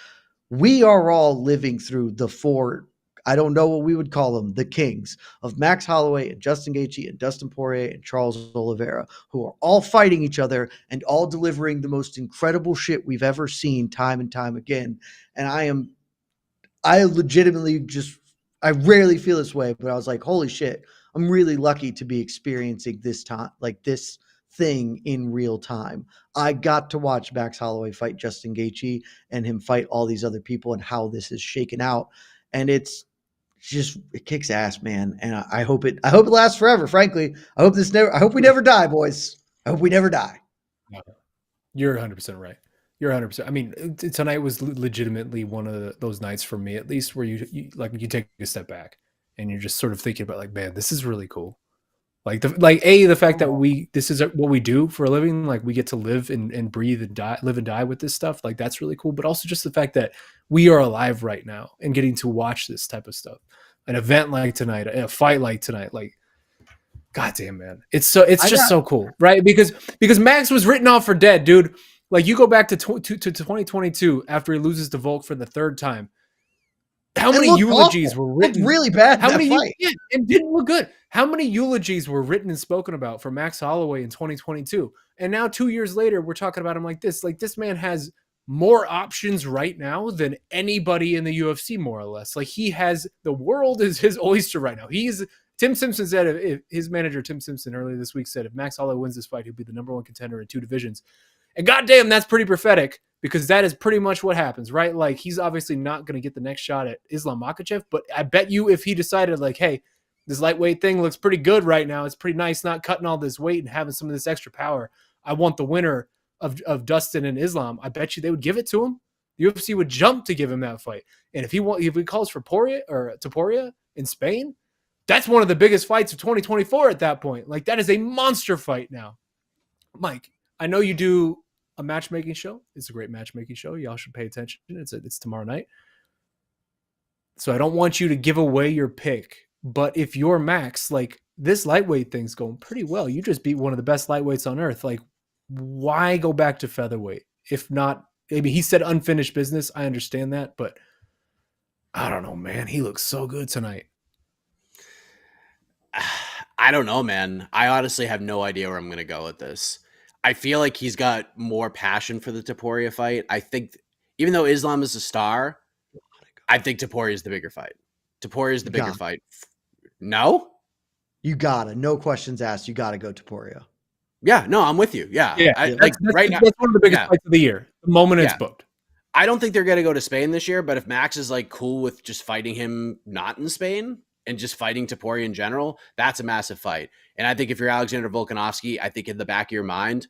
We are all living through the 4, I don't know what we would call them, the kings of Max Holloway and Justin Gaethje and Dustin Poirier and Charles Oliveira, who are all fighting each other and all delivering the most incredible shit we've ever seen time and time again. And I legitimately I rarely feel this way, but I was like, holy shit, I'm really lucky to be experiencing this time, like this thing in real time. I got to watch Max Holloway fight Justin Gaethje and him fight all these other people, and how this is shaken out. And it kicks ass, man. And I hope it lasts forever. Frankly, I hope we never die, boys. I hope we never die. You're 100% right. You're 100%. I mean, tonight was legitimately one of those nights for me, at least, where you take a step back and you're just sort of thinking about like, man, this is really cool. Like the fact that this is what we do for a living, like we get to live and breathe and live and die with this stuff. Like that's really cool. But also just the fact that we are alive right now and getting to watch this type of stuff. An event like tonight, a fight like tonight, like goddamn, man. It's so cool, right? Because Max was written off for dead, dude. Like you go back to 2022 after he loses to Volk for the third time. How many eulogies were written? Looked really bad. How many? Fight. Yeah, it didn't look good. How many eulogies were written and spoken about for Max Holloway in 2022? And now 2 years later, we're talking about him like this. Like this man has more options right now than anybody in the UFC, more or less. Like he has the world is his oyster right now. Tim Simpson said, if his manager Tim Simpson earlier this week said, if Max Holloway wins this fight, he'll be the number one contender in 2 divisions. And goddamn, that's pretty prophetic. Because that is pretty much what happens, right? Like, he's obviously not going to get the next shot at Islam Makhachev, but I bet you if he decided, like, hey, this lightweight thing looks pretty good right now. It's pretty nice not cutting all this weight and having some of this extra power. I want the winner of Dustin and Islam. I bet you they would give it to him. The UFC would jump to give him that fight. And if he calls for Topuria in Spain, that's one of the biggest fights of 2024 at that point. Like, that is a monster fight now. Mike, I know you do a matchmaking show. It's a great matchmaking show. Y'all should pay attention. It's tomorrow night. So I don't want you to give away your pick, but if you're Max, like this lightweight thing's going pretty well. You just beat one of the best lightweights on earth. Like, why go back to featherweight? If not, maybe he said unfinished business. I understand that, but I don't know, man. He looks so good tonight. I don't know, man. I honestly have no idea where I'm going to go with this. I feel like he's got more passion for the Topuria fight. I think even though Islam is a star, I think Topuria is the bigger fight. Topuria is the bigger fight. No? You gotta. No questions asked. You gotta go Topuria. Yeah, no, I'm with you. Yeah. That's one of the biggest fights of the year. The moment it's booked. I don't think they're going to go to Spain this year, but if Max is like cool with just fighting him not in Spain and just fighting Topuria in general, that's a massive fight. And I think if you're Alexander Volkanovski, I think in the back of your mind,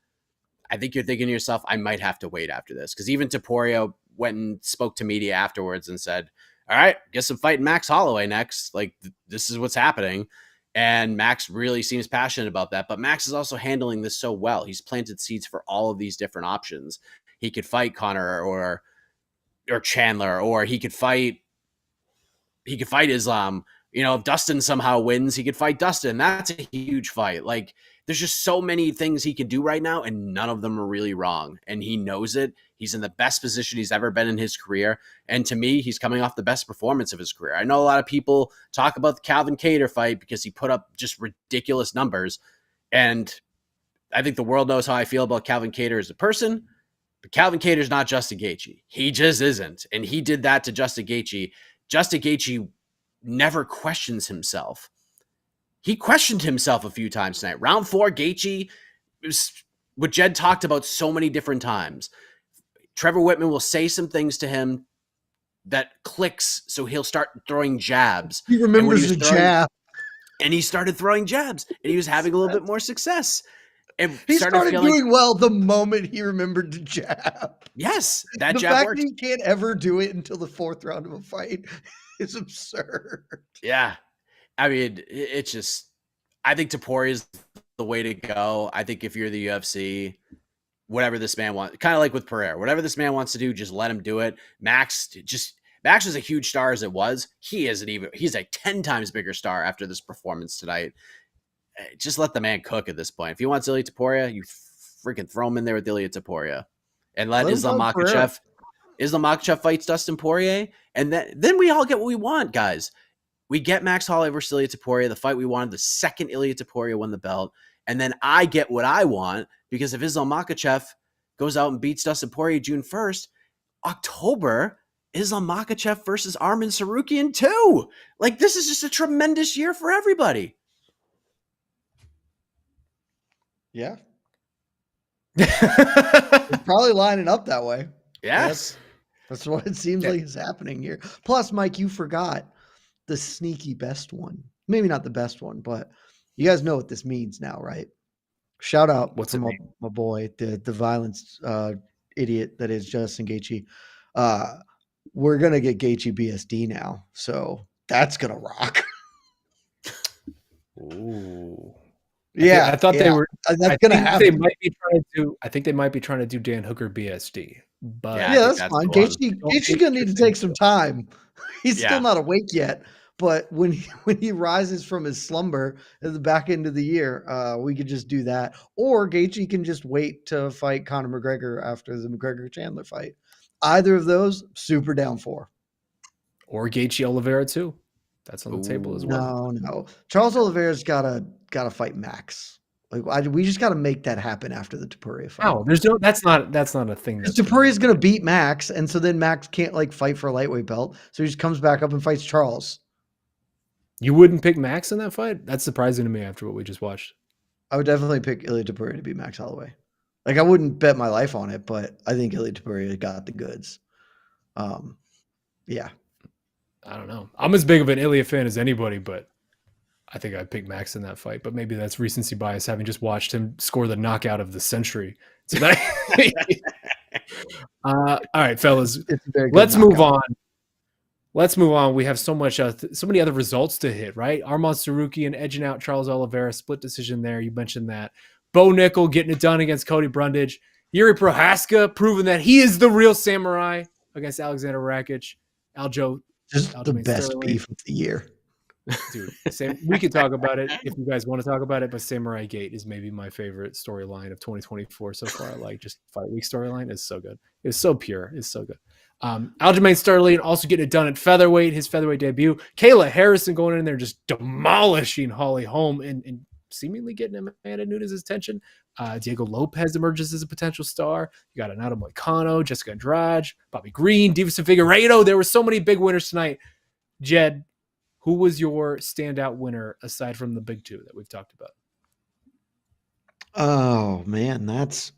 I think you're thinking to yourself, I might have to wait after this. Because even Topuria went and spoke to media afterwards and said, all right, guess I'm fighting Max Holloway next. Like, this is what's happening. And Max really seems passionate about that. But Max is also handling this so well. He's planted seeds for all of these different options. He could fight Connor or Chandler, or he could fight Islam. You know, if Dustin somehow wins, he could fight Dustin. That's a huge fight. Like, there's just so many things he can do right now, and none of them are really wrong. And he knows it. He's in the best position he's ever been in his career. And to me, he's coming off the best performance of his career. I know a lot of people talk about the Calvin Kattar fight because he put up just ridiculous numbers. And I think the world knows how I feel about Calvin Kattar as a person. But Calvin Kattar's not Justin Gaethje. He just isn't. And he did that to Justin Gaethje. Justin Gaethje never questions himself. He questioned himself a few times tonight. Round 4, Gaethje, was what Jed talked about so many different times. Trevor Whitman will say some things to him that clicks, so he'll start throwing jabs. He remembers the jab. And he started throwing jabs, and he was having a little bit more success. And he started doing well the moment he remembered the jab. Yes, that the jab fact worked. that he can't ever do it until the 4th round of a fight is absurd. Yeah. I mean, it's just, I think Topuria is the way to go. I think if you're the UFC, whatever this man wants, kind of like with Pereira, whatever this man wants to do, just let him do it. Max is a huge star as it was. He's a 10 times bigger star after this performance tonight. Just let the man cook at this point. If he wants Ilia Topuria, you freaking throw him in there with Ilia Topuria. And let Islam Makhachev fights Dustin Poirier. And then we all get what we want, guys. We get Max Holloway versus Ilia Topuria, the fight we wanted the second Ilia Topuria won the belt. And then I get what I want, because if Islam Makhachev goes out and beats Dustin Poirier June 1st, October, Islam Makhachev versus Arman Tsarukyan too. Like, this is just a tremendous year for everybody. Yeah. It's probably lining up that way. Yes. That's what it seems like is happening here. Plus, Mike, you forgot the sneaky best one. Maybe not the best one, but you guys know what this means now, right? Shout out What's to my boy, the violence idiot that is Justin Gaethje. We're going to get Gaethje BSD now. So that's going to rock. Ooh. Yeah, I thought they were. That's I gonna think happen. they might be trying to. I think they might be trying to do Dan Hooker BSD. But Yeah, I Yeah, think that's that's fine. the one. Gaethje's gonna need to take some time. He's still Yeah. not awake yet, but when he rises from his slumber at the back end of the year, we could just do that. Or Gaethje can just wait to fight Conor McGregor after the McGregor Chandler fight. Either of those, super down for. or Gaethje Oliveira too. That's on the table as well. No. Charles Oliveira's gotta fight Max. Like we just gotta make that happen after the Topuria fight. No, there's no. That's not a thing. Because That's Topuria's gonna beat Max, and so then Max can't like fight for a lightweight belt, so he just comes back up and fights Charles. You wouldn't pick Max in that fight? That's surprising to me after what we just watched. I would definitely pick Ilya Topuria to beat Max Holloway. Like I wouldn't bet my life on it, but I think Ilya Topuria got the goods. Yeah. I don't know. I'm as big of an Ilya fan as anybody, but I think I'd pick Max in that fight. But maybe that's recency bias, having just watched him score the knockout of the century tonight. All right, fellas, It's a very good let's move knockout. on. Let's move on. We have so many other results to hit, right? Arman Sarukian edging out Charles Oliveira, split decision there. You mentioned that. Bo Nickel getting it done against Cody Brundage. Yuri Prohaska proving that he is the real samurai against Alexander Rakic. Just the Aljamain best Sterling. beef of the year. Dude, we could talk about it if you guys want to talk about it, but Samurai Gate is maybe my favorite storyline of 2024 so far. Like, just Fight Week storyline is so good. It's so pure. It's so good. Aljamain Sterling also getting it done at featherweight, his featherweight debut. Kayla Harrison going in there just demolishing Holly Holm and seemingly getting Amanda Nunes' attention. Diego Lopez emerges as a potential star. You got Anato Moicano, Jessica Andrade, Bobby Green, Divas Figueiredo. There were so many big winners tonight. Jed, who was your standout winner aside from the big two that we've talked about? Oh man, that's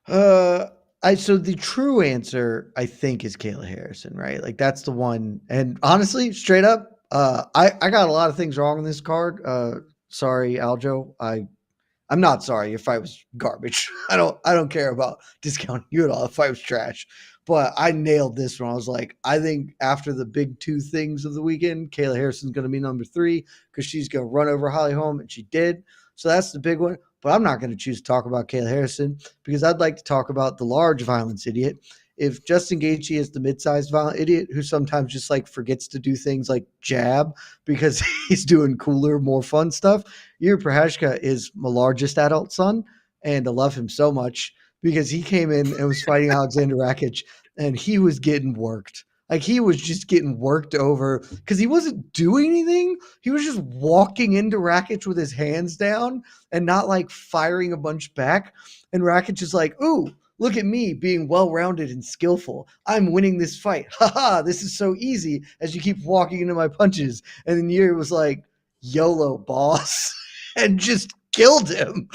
so the true answer I think is Kayla Harrison, right? Like that's the one. And honestly, straight up, I got a lot of things wrong in this card. Sorry, Aljo. I'm not sorry. Your fight was garbage. I don't care about discounting you at all. The fight was trash. But I nailed this one. I was like, I think after the big two things of the weekend, Kayla Harrison's going to be number 3 because she's going to run over Holly Holm, and she did. So that's the big one. But I'm not going to choose to talk about Kayla Harrison because I'd like to talk about the large violence idiot. If Justin Gaethje is the mid-sized violent idiot who sometimes just like forgets to do things like jab because he's doing cooler, more fun stuff, Yuri Prohaska is my largest adult son, and I love him so much because he came in and was fighting Alexander Rakic, and he was getting worked. Like he was just getting worked over because he wasn't doing anything. He was just walking into Rakic with his hands down and not like firing a bunch back. And Rakic is like, ooh, look at me being well-rounded and skillful. I'm winning this fight. Haha, this is so easy as you keep walking into my punches. And then Yuri was like, YOLO, boss, and just killed him.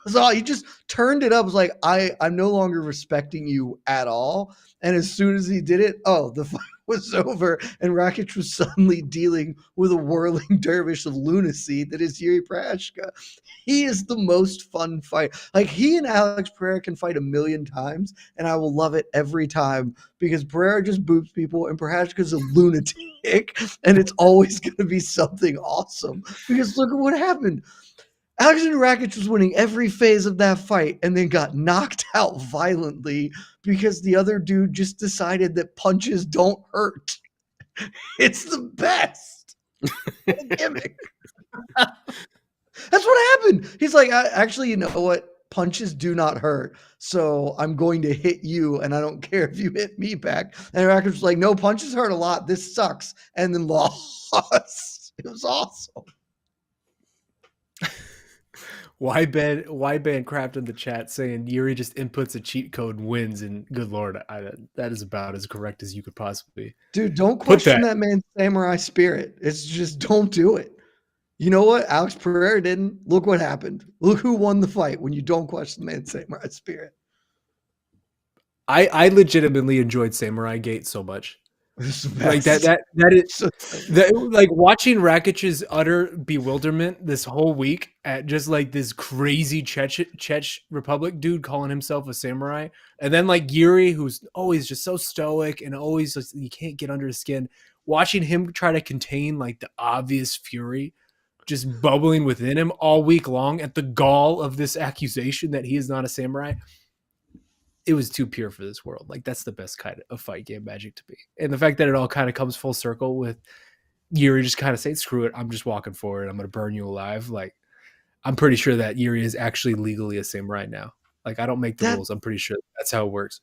So he just turned it up. Was like, I'm no longer respecting you at all. And as soon as he did it, the fight was over. And Rakic was suddenly dealing with a whirling dervish of lunacy that is Yuri Prohaska. He is the most fun fight. Like he and Alex Pereira can fight a million times, and I will love it every time because Pereira just boops people and Prohaska's a lunatic, and it's always going to be something awesome. Because look at what happened. Alexander Rakic was winning every phase of that fight and then got knocked out violently because the other dude just decided that punches don't hurt. It's the best. What a gimmick. That's what happened. He's like, actually, you know what? Punches do not hurt. So I'm going to hit you, and I don't care if you hit me back. And Rakic was like, no, punches hurt a lot. This sucks. And then lost. It was awesome. Why ban Craft in the chat saying Yuri just inputs a cheat code and wins, and good lord, that is about as correct as you could possibly. Dude, don't question that man's samurai spirit. It's just don't do it. You know what? Alex Pereira didn't. Look what happened. Look who won the fight when you don't question the man's samurai spirit. I legitimately enjoyed Samurai Gate so much. Like that like watching Rakic's utter bewilderment this whole week at just like this crazy Czech Republic dude calling himself a samurai, and then like Yuri, who's always just so stoic and always just, you can't get under his skin, watching him try to contain like the obvious fury just bubbling within him all week long at the gall of this accusation that he is not a samurai, it was too pure for this world. Like, that's the best kind of fight game magic to be. And the fact that it all kind of comes full circle with Yuri just kind of saying, screw it, I'm just walking forward, I'm going to burn you alive. Like, I'm pretty sure that Yuri is actually legally a samurai now. Like, I don't make the rules. I'm pretty sure that's how it works.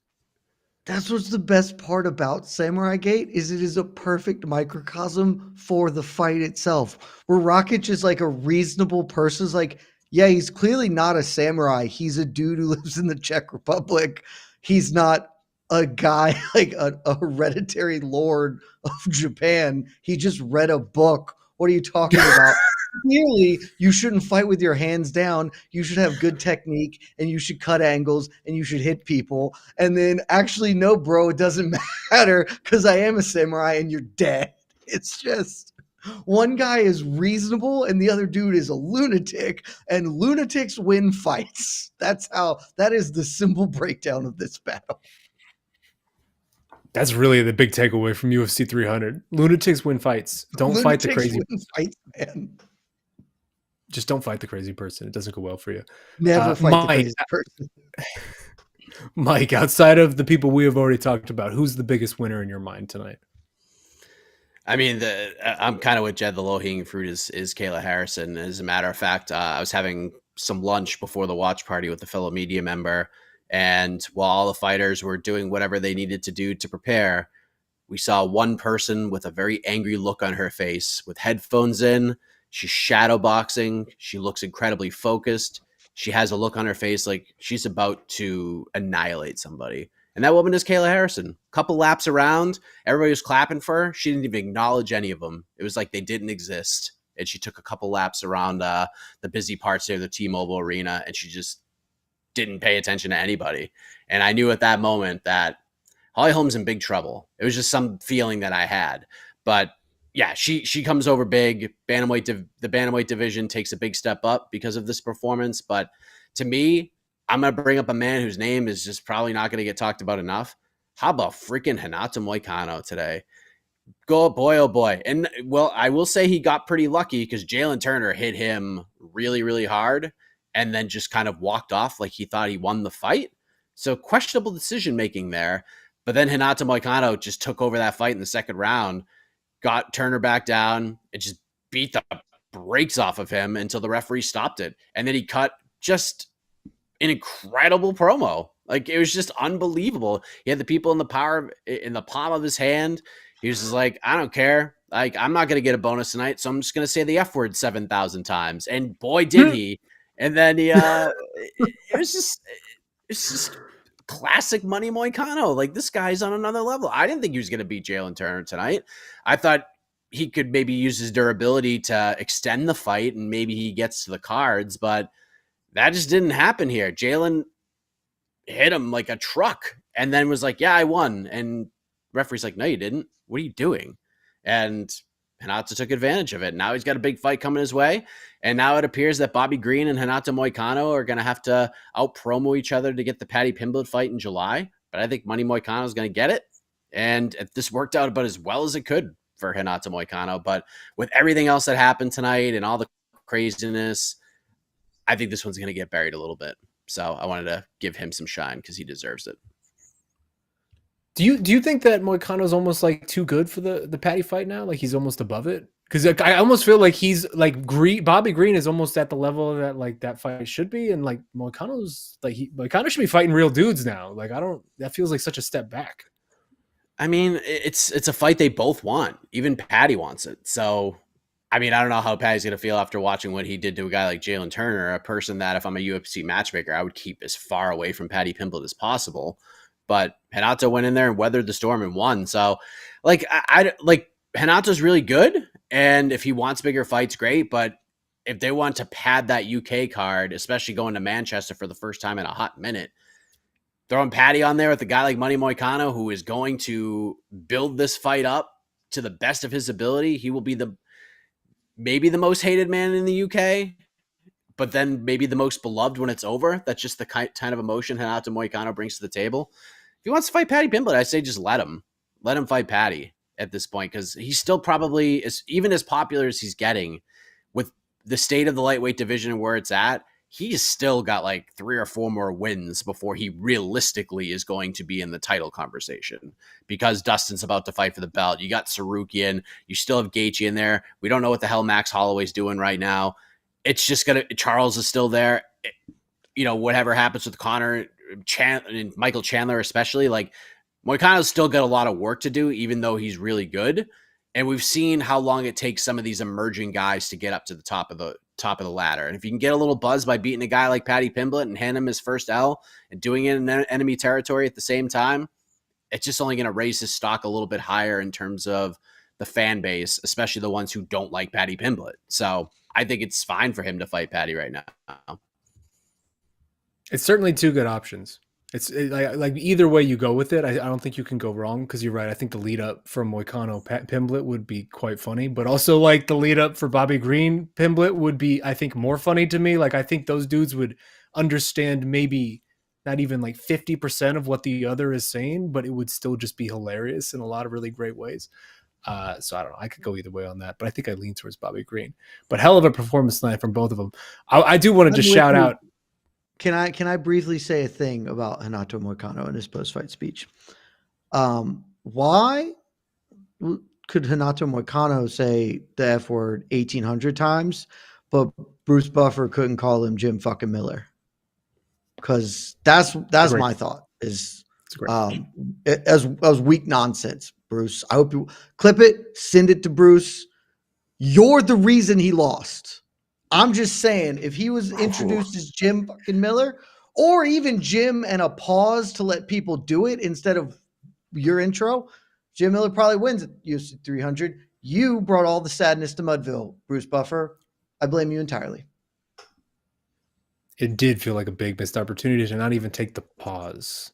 That's what's the best part about Samurai Gate is it is a perfect microcosm for the fight itself. Where Rakic is like a reasonable person. It's like, yeah, he's clearly not a samurai. He's a dude who lives in the Czech Republic. He's not a guy like a hereditary lord of Japan. He just read a book. What are you talking about? Clearly, you shouldn't fight with your hands down. You should have good technique and you should cut angles and you should hit people. And then actually, no, bro, it doesn't matter because I am a samurai and you're dead. It's just one guy is reasonable and the other dude is a lunatic, and lunatics win fights. That is the simple breakdown of this battle. That's really the big takeaway from UFC 300. Lunatics win fights. Don't fight the crazy fights, man. Just don't fight the crazy person. It doesn't go well for you. Never fight the crazy person. Mike, outside of the people we have already talked about, who's the biggest winner in your mind tonight? I mean, I'm kind of with Jed. The low-hanging fruit is Kayla Harrison. As a matter of fact, I was having some lunch before the watch party with a fellow media member, and while all the fighters were doing whatever they needed to do to prepare, we saw one person with a very angry look on her face with headphones in. She's shadow boxing. She looks incredibly focused. She has a look on her face like she's about to annihilate somebody. And that woman is Kayla Harrison. Couple laps around, everybody was clapping for her. She didn't even acknowledge any of them. It was like they didn't exist. And she took a couple laps around the busy parts there, the T-Mobile Arena, and she just didn't pay attention to anybody. And I knew at that moment that Holly Holm's in big trouble. It was just some feeling that I had. But yeah, she comes over big. The bantamweight division takes a big step up because of this performance. But to me, I'm going to bring up a man whose name is just probably not going to get talked about enough. How about freaking Renato Moicano today? Go, boy, oh boy. And, well, I will say he got pretty lucky because Jalen Turner hit him really, really hard and then just kind of walked off like he thought he won the fight. So questionable decision-making there. But then Renato Moicano just took over that fight in the second round, got Turner back down, and just beat the brakes off of him until the referee stopped it. And then he cut just an incredible promo. Like, it was just unbelievable. He had the people in the palm of his hand. He was just like, I don't care. Like, I'm not going to get a bonus tonight, so I'm just going to say the F word 7,000 times. And boy, did he. And then he, it's just classic Money Moicano. Like, this guy's on another level. I didn't think he was going to beat Jalen Turner tonight. I thought he could maybe use his durability to extend the fight and maybe he gets to the cards, but that just didn't happen here. Jalen hit him like a truck and then was like, yeah, I won. And referee's like, no, you didn't. What are you doing? And Renato took advantage of it. Now he's got a big fight coming his way. And now it appears that Bobby Green and Renato Moicano are going to have to out-promo each other to get the Paddy Pimblett fight in July. But I think Money Moicano is going to get it. And this worked out about as well as it could for Renato Moicano. But with everything else that happened tonight and all the craziness, I think this one's going to get buried a little bit. So I wanted to give him some shine because he deserves it. Do you think that Moicano's almost like too good for the Paddy fight now? Like, he's almost above it? Because I almost feel like he's like Bobby Green is almost at the level that like that fight should be, and like Moicano's like Moicano should be fighting real dudes now. Like, that feels like such a step back. I mean, it's a fight they both want. Even Paddy wants it. So, I mean, I don't know how Paddy's going to feel after watching what he did to a guy like Jalen Turner, a person that if I'm a UFC matchmaker, I would keep as far away from Paddy Pimblett as possible. But Renato went in there and weathered the storm and won. So, like, I like Renato's really good, and if he wants bigger fights, great. But if they want to pad that UK card, especially going to Manchester for the first time in a hot minute, throwing Paddy on there with a guy like Money Moicano, who is going to build this fight up to the best of his ability, he will be maybe the most hated man in the UK, but then maybe the most beloved when it's over. That's just the kind of emotion Renato Moicano brings to the table. If he wants to fight Paddy Pimblett, I say just let him fight Paddy. at this point, because he's still probably even as popular as he's getting with the state of the lightweight division and where it's at. He's still got like 3 or 4 more wins before he realistically is going to be in the title conversation, because Dustin's about to fight for the belt. You got Sarukian, you still have Gaethje in there. We don't know what the hell Max Holloway's doing right now. It's just Charles is still there. Whatever happens with Connor and Michael Chandler, especially, like, Moicano's still got a lot of work to do, even though he's really good. And we've seen how long it takes some of these emerging guys to get up to the top of the ladder. And if you can get a little buzz by beating a guy like Paddy Pimblett and hand him his first L and doing it in enemy territory at the same time, it's just only going to raise his stock a little bit higher in terms of the fan base, especially the ones who don't like Paddy Pimblett. So I think it's fine for him to fight Paddy right now. It's certainly 2 good options. It's like either way you go with it, I don't think you can go wrong, because you're right. I think the lead up from Moicano Pimblett would be quite funny, but also like the lead up for Bobby Green Pimblett would be, I think, more funny to me. Like, I think those dudes would understand maybe not even like 50% of what the other is saying, but it would still just be hilarious in a lot of really great ways. So I don't know. I could go either way on that, but I think I lean towards Bobby Green. But hell of a performance tonight from both of them. I do want to just shout out. Can I briefly say a thing about Renato Moicano in his post-fight speech? Why could Renato Moicano say the F word 1,800 times, but Bruce Buffer couldn't call him Jim fucking Miller? Because that's my thought. Is as weak nonsense, Bruce. I hope you clip it, send it to Bruce. You're the reason he lost. I'm just saying, if he was introduced as Jim fucking Miller, or even Jim and a pause to let people do it instead of your intro, Jim Miller probably wins at UFC 300. You brought all the sadness to Mudville, Bruce Buffer. I blame you entirely. It did feel like a big missed opportunity to not even take the pause.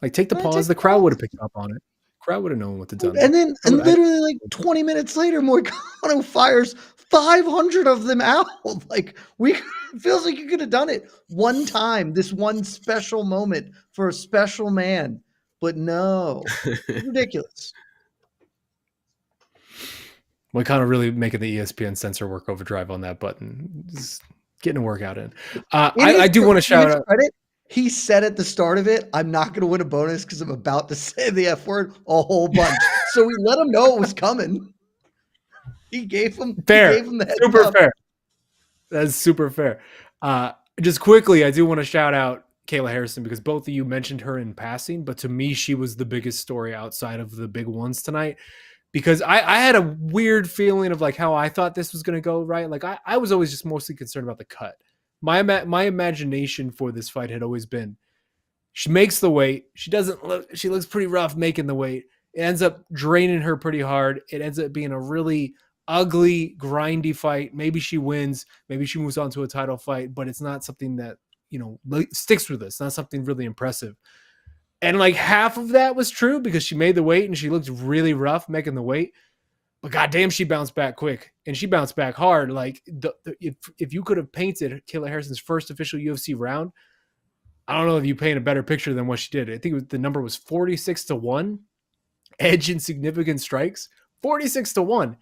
Like, take the pause. The crowd would have picked up on it. Crowd would have known what to do. And then, literally, like 20 minutes later, Moicano fires 500 of them out. Like, it feels like you could have done it one time, this one special moment for a special man. But no, ridiculous. Moicano really making the ESPN censor work overdrive on that button. Just getting a workout in. I do want to shout out. Credit. He said at the start of it, I'm not going to win a bonus because I'm about to say the F word a whole bunch. So we let him know it was coming. He gave him fair. He gave him the heads super up. Fair. That's super fair. Just quickly, I do want to shout out Kayla Harrison, because both of you mentioned her in passing, but to me, she was the biggest story outside of the big ones tonight, because I had a weird feeling of like how I thought this was going to go, right? Like, I was always just mostly concerned about the cut. My imagination for this fight had always been, she makes the weight. She looks pretty rough making the weight. It ends up draining her pretty hard. It ends up being a really ugly, grindy fight. Maybe she wins. Maybe she moves on to a title fight, but it's not something that, sticks with us. Not something really impressive. And like half of that was true, because she made the weight and she looked really rough making the weight. But goddamn, she bounced back quick, and she bounced back hard. Like, if you could have painted Kayla Harrison's first official UFC round, I don't know if you paint a better picture than what she did. I think the number was 46-1, edge in significant strikes, 46-1.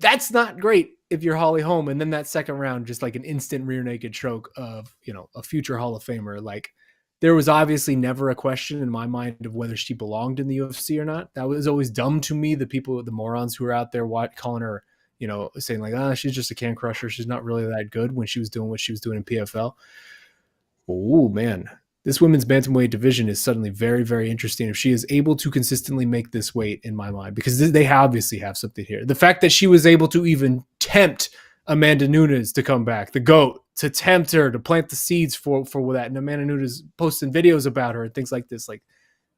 That's not great if you're Holly Holm. And then that second round, just like an instant rear naked choke of, a future Hall of Famer. Like, there was obviously never a question in my mind of whether she belonged in the UFC or not. That was always dumb to me. The morons who were out there calling her, saying like, she's just a can crusher. She's not really that good, when she was doing what she was doing in PFL. Oh man, this women's bantamweight division is suddenly very, very interesting if she is able to consistently make this weight, in my mind, because they obviously have something here. The fact that she was able to even tempt Amanda Nunes to come back, the GOAT, to tempt her, to plant the seeds for that. And Amanda Nunes posting videos about her and things like this. Like,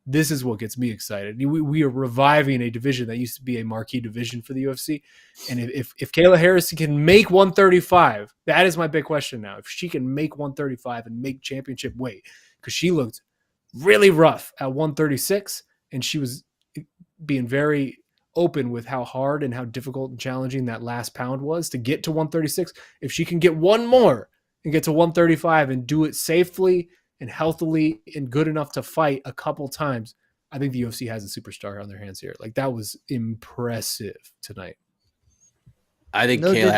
this is what gets me excited. We are reviving a division that used to be a marquee division for the UFC. And if Kayla Harrison can make 135, that is my big question now. If she can make 135 and make championship weight, because she looked really rough at 136, and she was being very open with how hard and how difficult and challenging that last pound was to get to 136. If she can get one more and get to 135 and do it safely and healthily and good enough to fight a couple times, I think the UFC has a superstar on their hands here. Like, that was impressive tonight. I think No Kayla digital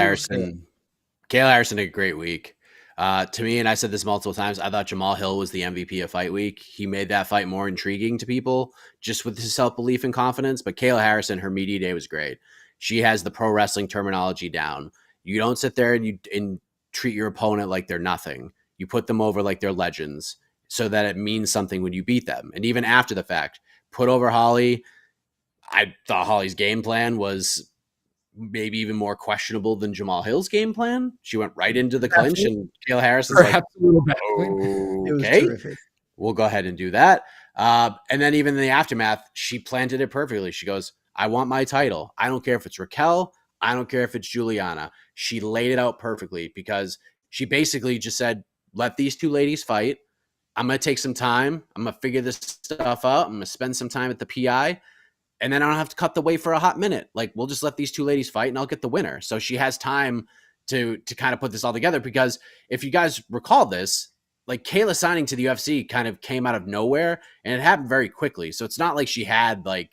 Harrison had a great week. To me, and I said this multiple times, I thought Jamahal Hill was the MVP of fight week. He made that fight more intriguing to people just with his self-belief and confidence. But Kayla Harrison, her media day was great. She has the pro wrestling terminology down. You don't sit there and treat your opponent like they're nothing. You put them over like they're legends so that it means something when you beat them. And even after the fact, put over Holly. I thought Holly's game plan was maybe even more questionable than Jamahal Hill's game plan. She went right into the clinch, and Kayla Harrison's Perhaps a little bit. It was okay, terrific. we'll go ahead and do that. And then even in the aftermath, she planted it perfectly. She goes, I want my title. I don't care if it's Raquel. I don't care if it's Juliana. She laid it out perfectly because she basically just said, let these two ladies fight. I'm going to take some time. I'm going to figure this stuff out. I'm going to spend some time at the PI. And then I don't have to cut the weight for a hot minute. Like, we'll just let these two ladies fight and I'll get the winner. So she has time to kind of put this all together, because if you guys recall this, like, Kayla signing to the UFC kind of came out of nowhere and it happened very quickly. So it's not like she had like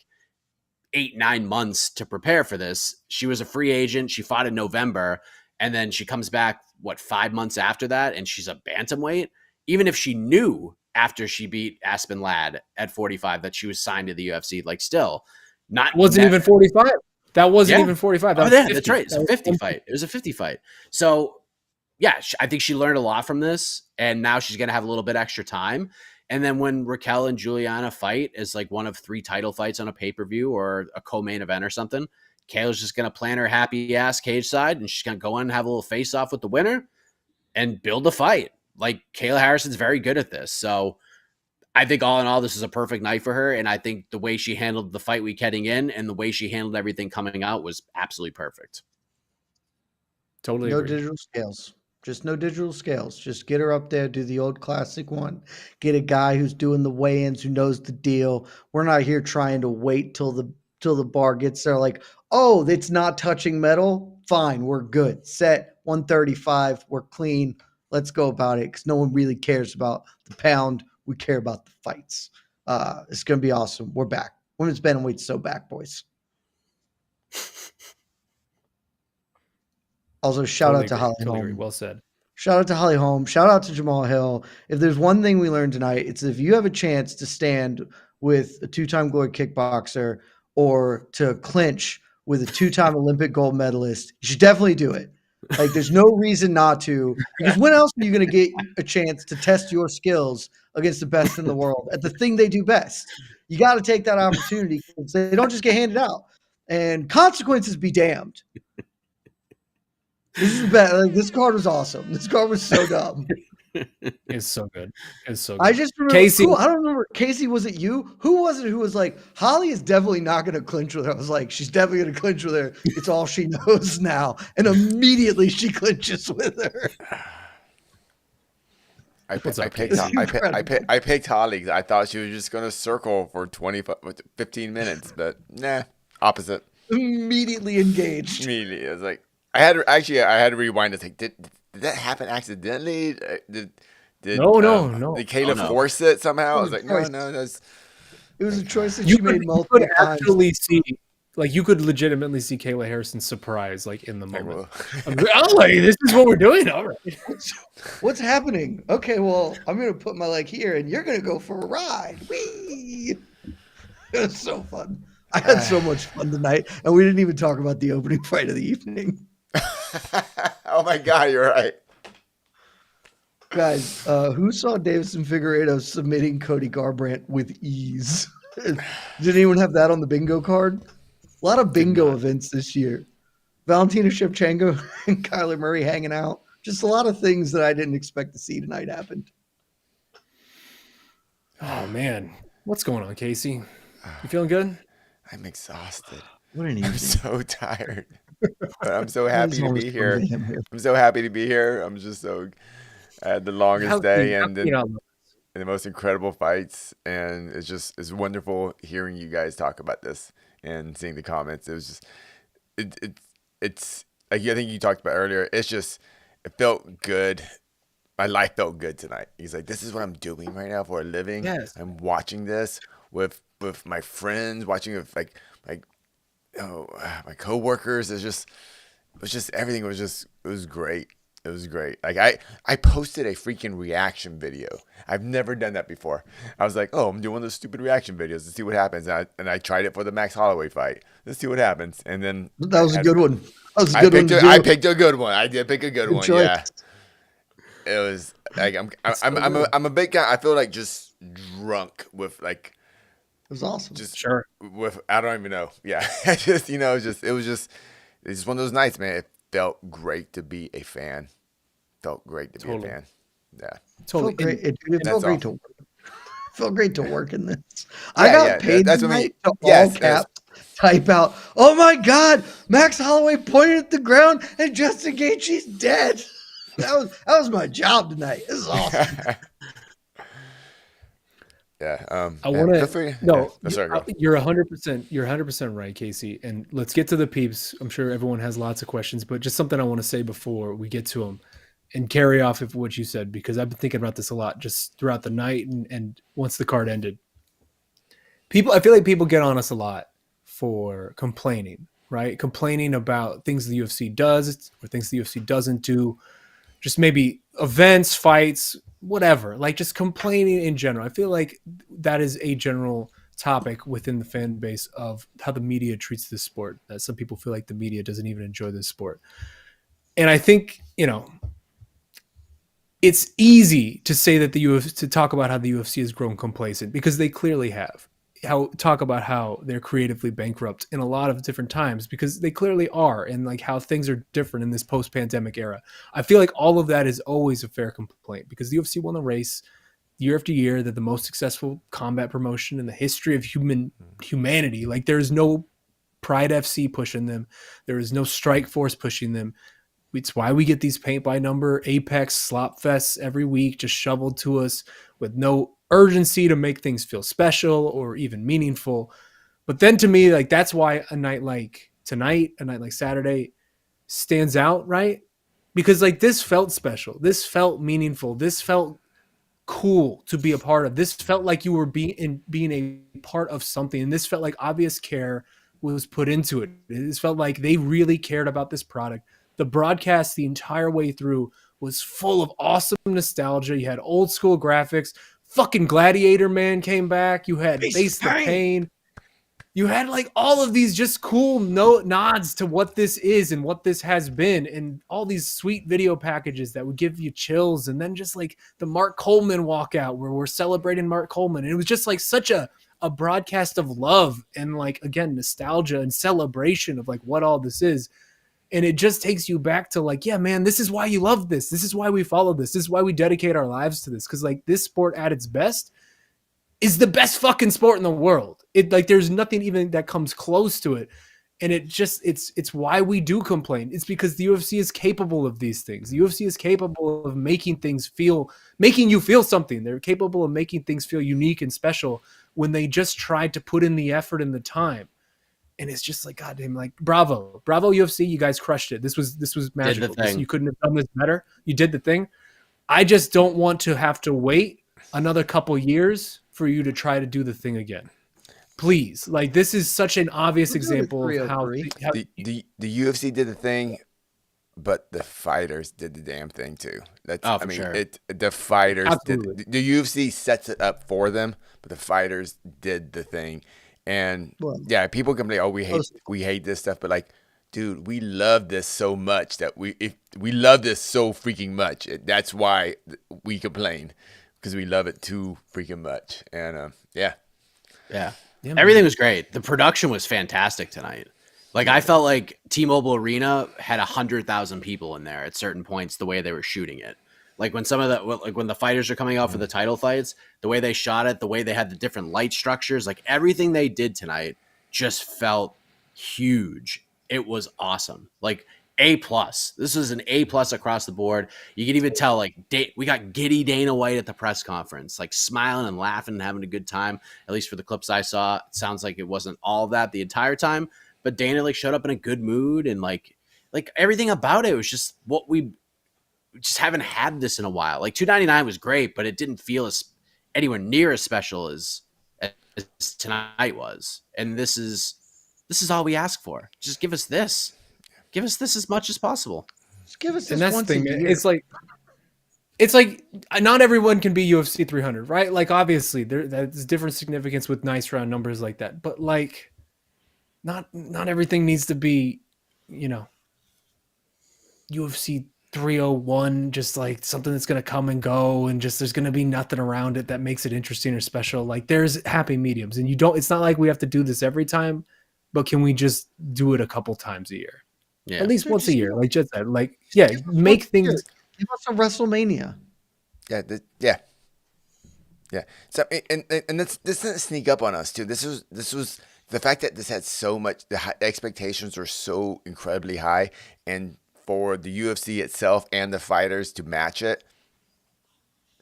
8-9 months to prepare for this. She was a free agent. She fought in November, and then she comes back, 5 months after that, and she's a bantamweight. Even if she knew after she beat Aspen Ladd at 45 that she was signed to the UFC, like, still not Wasn't even 45. That wasn't even 45. That was 50. That's right. It's a 50 fight. It was a 50 fight. So yeah, I think she learned a lot from this, and now she's going to have a little bit extra time. And then when Raquel and Juliana fight as like one of 3 title fights on a pay-per-view or a co-main event or something, Kayla's just going to plan her happy ass cage side, and she's going to go in and have a little face off with the winner and build a fight. Like, Kayla Harrison's very good at this. So I think all in all, this is a perfect night for her. And I think the way she handled the fight week heading in and the way she handled everything coming out was absolutely perfect. Totally No agree. digital scales. Just no digital scales. Just get her up there, do the old classic one. Get a guy who's doing the weigh-ins, who knows the deal. We're not here trying to wait till the bar gets there. Like, oh, it's not touching metal. Fine, we're good. Set 135. We're clean. Let's go about it, because no one really cares about the pound. We care about the fights. It's gonna be awesome. We're back. Women's bantamweight's so back, boys. Also, shout out to Holly Holm. Well said. Shout out to Holly Holm. Shout out to Jamahal Hill. If there's one thing we learned tonight, it's if you have a chance to stand with a 2-time glory kickboxer or to clinch with a 2-time Olympic gold medalist, you should definitely do it. Like, there's no reason not to, because when else are you going to get a chance to test your skills against the best in the world at the thing they do best? You got to take that opportunity, because they don't just get handed out. And consequences be damned. This is bad. Like, this card was awesome. This card was so dumb. It's so good. It's so good. I just remember Casey. I don't remember. Casey, was it you? Who was it who was like, Holly is definitely not going to clinch with her? I was like, she's definitely going to clinch with her. It's all she knows now. And immediately she clinches with her. I picked Holly 'cause I thought she was just going to circle for 15 minutes, but nah, opposite. Immediately engaged. Immediately. I was like, I had to rewind to think, did that happen accidentally? Did No. Did Kayla force it somehow? I was like, no, that's. It was a choice that she made multiple times. Actually see, like, you could legitimately see Kayla Harrison's surprise, like, in the moment. Oh, like, this is what we're doing. All right. What's happening? Okay, well, I'm going to put my leg here, and you're going to go for a ride. Whee! It was so fun. I had so much fun tonight, and we didn't even talk about the opening fight of the evening. Oh my God, you're right. Guys, who saw Davison Figueiredo submitting Cody Garbrandt with ease? Did anyone have that on the bingo card? A lot of bingo events this year. Valentina Shevchenko and Kyler Murray hanging out. Just a lot of things that I didn't expect to see tonight happened. Oh, man. What's going on, Casey? You feeling good? I'm exhausted. What an I'm evening. so tired. But I'm so happy to be here. I'm so happy to be here. I'm just so. I had the longest day and the most incredible fights, and it's wonderful hearing you guys talk about this and seeing the comments. It was just it's like I think you talked about earlier. It felt good. My life felt good tonight. He's like, this is what I'm doing right now for a living. Yes. I'm watching this with with my friends, watching with my coworkers. It was just everything was just, it was great. It was great. Like I posted a freaking reaction video. I've never done that before. I was like, oh, I'm doing one of those stupid reaction videos to see what happens. And I tried it for the Max Holloway fight. Let's see what happens. And then that was a good one. That was a good one. I picked a good one. I did pick a good one. choice. Yeah. It was like I'm a big guy. I feel like just drunk with like. It was awesome. Just sure. With I don't even know. Yeah. It's just it's just one of those nights, man. It felt great to be a fan. Felt great to be a fan. Yeah. Totally. It felt great to work. Felt great to work in this. Yeah, I got paid tonight to all caps type out, oh my God, Max Holloway pointed at the ground and Justin Gaethje's dead. That was my job tonight. This is awesome. Yeah. I want to. No, sorry, you're 100%. You're 100% right, Casey. And let's get to the peeps. I'm sure everyone has lots of questions, but just something I want to say before we get to them, and carry off of what you said, because I've been thinking about this a lot just throughout the night and once the card ended. I feel like people get on us a lot for complaining, right? Complaining about things the UFC does or things the UFC doesn't do. Just maybe events, fights, whatever, like just complaining in general. I feel like that is a general topic within the fan base of how the media treats this sport, that some people feel like the media doesn't even enjoy this sport. And I think, it's easy to say that the UFC, to talk about how the UFC has grown complacent, because they clearly have. Talk about how they're creatively bankrupt in a lot of different times, because they clearly are, and like how things are different in this post-pandemic era. I feel like all of that is always a fair complaint, because the UFC won the race year after year. They're the most successful combat promotion in the history of humanity. Like there's no Pride FC pushing them. There is no Strike Force pushing them. It's why we get these paint by number Apex slop fests every week just shoveled to us with no urgency to make things feel special or even meaningful. But then to me, like that's why a night like tonight, a night like Saturday stands out, right? Because like this felt special. This felt meaningful. This felt cool to be a part of. This felt like you were being a part of something. And this felt like obvious care was put into it. This felt like they really cared about this product. The broadcast the entire way through was full of awesome nostalgia. You had old school graphics. Fucking Gladiator Man came back. You had Face the Pain. You had like all of these just cool nods to what this is and what this has been, and all these sweet video packages that would give you chills. And then just like the Mark Coleman walkout where we're celebrating Mark Coleman. And it was just like such a broadcast of love and like, again, nostalgia and celebration of like what all this is. And it just takes you back to like, yeah, man, this is why you love this. This is why we follow this. This is why we dedicate our lives to this. Because like this sport at its best is the best fucking sport in the world. It like there's nothing even that comes close to it. And it just it's why we do complain. It's because the UFC is capable of these things. The UFC is capable of making you feel something. They're capable of making things feel unique and special when they just tried to put in the effort and the time. And it's just like, goddamn, like, bravo UFC, you guys crushed it. This was magical. You couldn't have done this better. You did the thing. I just don't want to have to wait another couple years for you to try to do the thing again. Please, like, this is such an obvious example of how the UFC did the thing, but the fighters did the damn thing too. Sure. The fighters Absolutely. did. The UFC sets it up for them, but the fighters did the thing. And yeah, people complain, oh, we hate this stuff, but like, dude, we love this so much that we love this so freaking much. That's why we complain, because we love it too freaking much. And yeah, everything was great. The production was fantastic tonight. Like I felt like T-Mobile Arena had 100,000 people in there at certain points. The way they were shooting it. Like when when the fighters are coming out for the title fights, the way they shot it, the way they had the different light structures, like everything they did tonight just felt huge. It was awesome. Like A+. This was an A+ across the board. You can even tell like we got giddy Dana White at the press conference, like smiling and laughing and having a good time. At least for the clips I saw, it sounds like it wasn't all that the entire time, but Dana like showed up in a good mood, and like everything about it was just what we just haven't had this in a while. Like 299 was great, but it didn't feel anywhere near as special as as tonight was. And this is all we ask for. Just give us this. Give us this as much as possible. Just give us this. And that's once the thing. a year. It's like not everyone can be UFC 300, right? Like obviously that's different significance with nice round numbers like that. But like not everything needs to be, UFC 301, just like something that's going to come and go and just there's going to be nothing around it that makes it interesting or special. Like there's happy mediums, and it's not like we have to do this every time, but can we just do it a couple times a year? Yeah. At least once a year, like Jed said. Like, yeah, make things. Give us a WrestleMania. Yeah. So and this didn't sneak up on us too. This was the fact that this had so much. The expectations were so incredibly high, and for the UFC itself and the fighters to match it,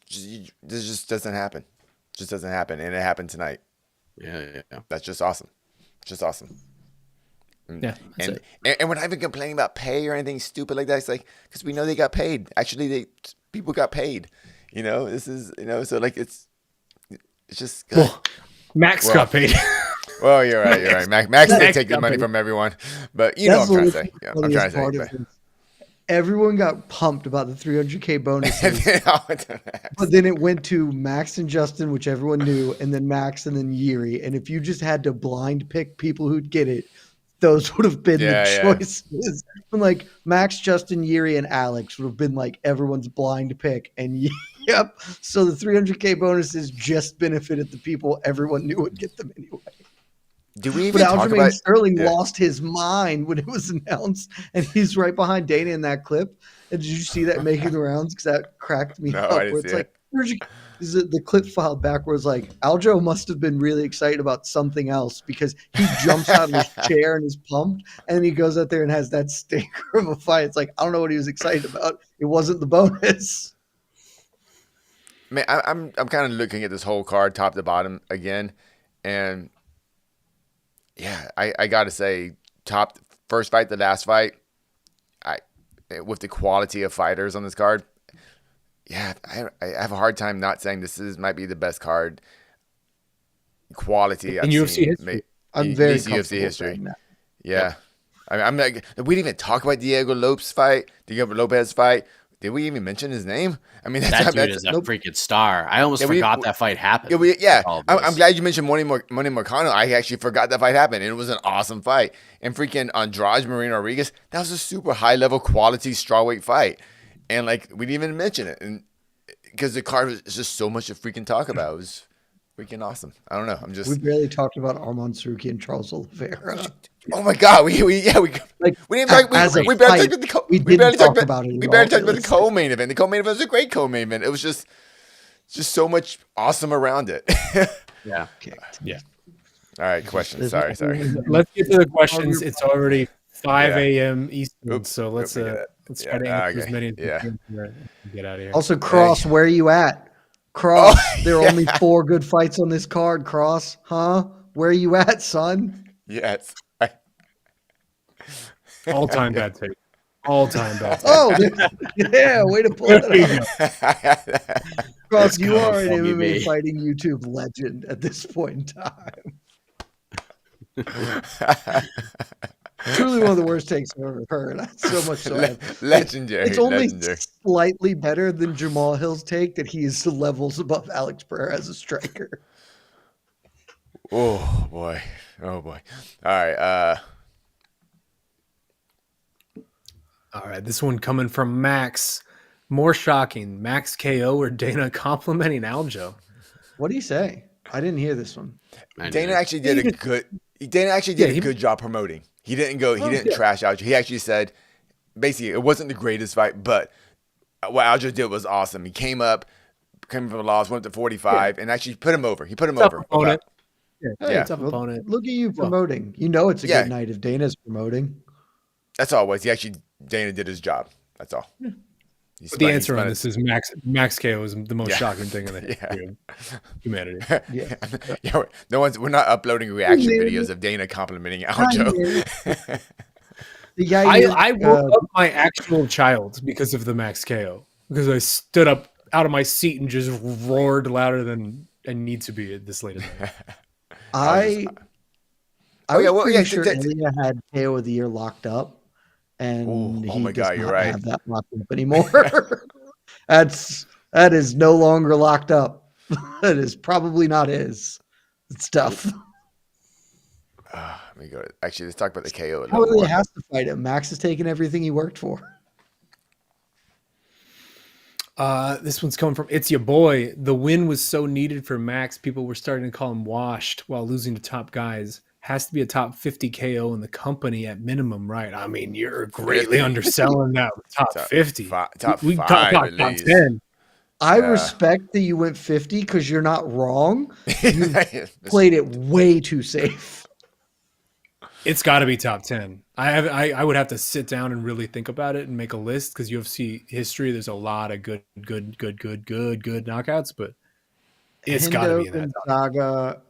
this just doesn't happen. Just doesn't happen, and it happened tonight. Yeah. That's just awesome. Just awesome. Yeah, and we're not even complaining about pay or anything stupid like that. It's like because we know they got paid. Actually, people got paid. This is so like it's just good. Well, Max got paid. Well, you're right. Max did take the money from everyone, but what I'm trying to say. Yeah, I'm trying to say. Everyone got pumped about the 300K bonuses, but then it went to Max and Justin, which everyone knew, and then Max and then Yuri. And if you just had to blind pick people who'd get it, those would have been the choices. And like Max, Justin, Yuri, and Alex would have been like everyone's blind pick. And yep, so the 300K bonuses just benefited the people everyone knew would get them anyway. Do we even talk Aljamain about Sterling lost his mind when it was announced, and he's right behind Dana in that clip. And did you see that making the rounds? Because that cracked me up. I didn't see it. The clip filed back where it's like Aljo must have been really excited about something else because he jumps out of his chair and is pumped, and then he goes out there and has that stinker of a fight. It's like I don't know what he was excited about. It wasn't the bonus. Man, I'm kind of looking at this whole card top to bottom again, and. Yeah, I got to say, top first fight, the last fight, with the quality of fighters on this card, yeah, I have a hard time not saying this might be the best card quality in UFC history. I'm very UFC history. That. Yeah, I'm like, we didn't even talk about Diego Lopez fight. Did we even mention his name? I mean, that dude is a freaking star. I almost forgot that fight happened. I'm glad you mentioned Money Morcano. I actually forgot that fight happened, and it was an awesome fight. And freaking Andrade Marino Rodriguez, that was a super high level quality strawweight fight, and like we didn't even mention it, and because the card was just so much to freaking talk about. It was freaking awesome. I don't know. We barely talked about Arman Saruki and Charles Oliveira. Oh my God! We didn't talk. We barely talked about the co-main event. The co-main event was a great co-main event. It was just so much awesome around it. Yeah. Okay. Yeah. All right. Questions. Sorry. Let's get to the questions. It's already 5 a.m. Eastern, so let's try to answer as many as we can get out of here. Also, Cross, where are you at? Cross, there are only 4 good fights on this card. Cross, huh? Where are you at, son? Yes. All-time bad take. All-time bad take. Oh, yeah, way to pull it up. Cross, you are an MMA fighting YouTube legend at this point in time. Truly one of the worst takes I've ever heard. So much so. Legendary. It's only slightly better than Jamahal Hill's take that he is levels above Alex Pereira as a striker. Oh, boy. All right. All right, this one coming from Max. More shocking, Max KO or Dana complimenting Aljo? What do you say? I didn't hear this one. Dana actually did a good job promoting. He didn't trash Aljo. He actually said, basically, it wasn't the greatest fight, but what Aljo did was awesome. He came from the loss, went to 45, and actually put him over. He put him over. Opponent. Tough opponent. Look at you promoting. You know it's a good night if Dana's promoting. That's all it was. Dana did his job. That's all. The answer on this is Max KO is the most shocking thing in the history of humanity. We're not uploading reaction videos of Dana complimenting Aljo. I woke up my actual child because of the Max KO. Because I stood up out of my seat and just roared louder than I need to be at this late at night. I was pretty sure Ilya had KO of the year locked up, and he does not have that locked up anymore. That is no longer locked up. That is probably not his. It's tough. Let me go. Actually, let's talk about the KO a little more. Ilya has to fight him. Max has taken everything he worked for. This one's coming from It's Your Boy. The win was so needed for Max. People were starting to call him washed while losing to top guys. Has to be a top 50 KO in the company at minimum, right? I mean, you're greatly underselling that top 50. Top 5 top 10. I respect that you went 50 because you're not wrong. You played it way too safe. It's got to be top 10. I would have to sit down and really think about it and make a list because UFC history, there's a lot of good knockouts, but it's got to be in that. Gonzaga,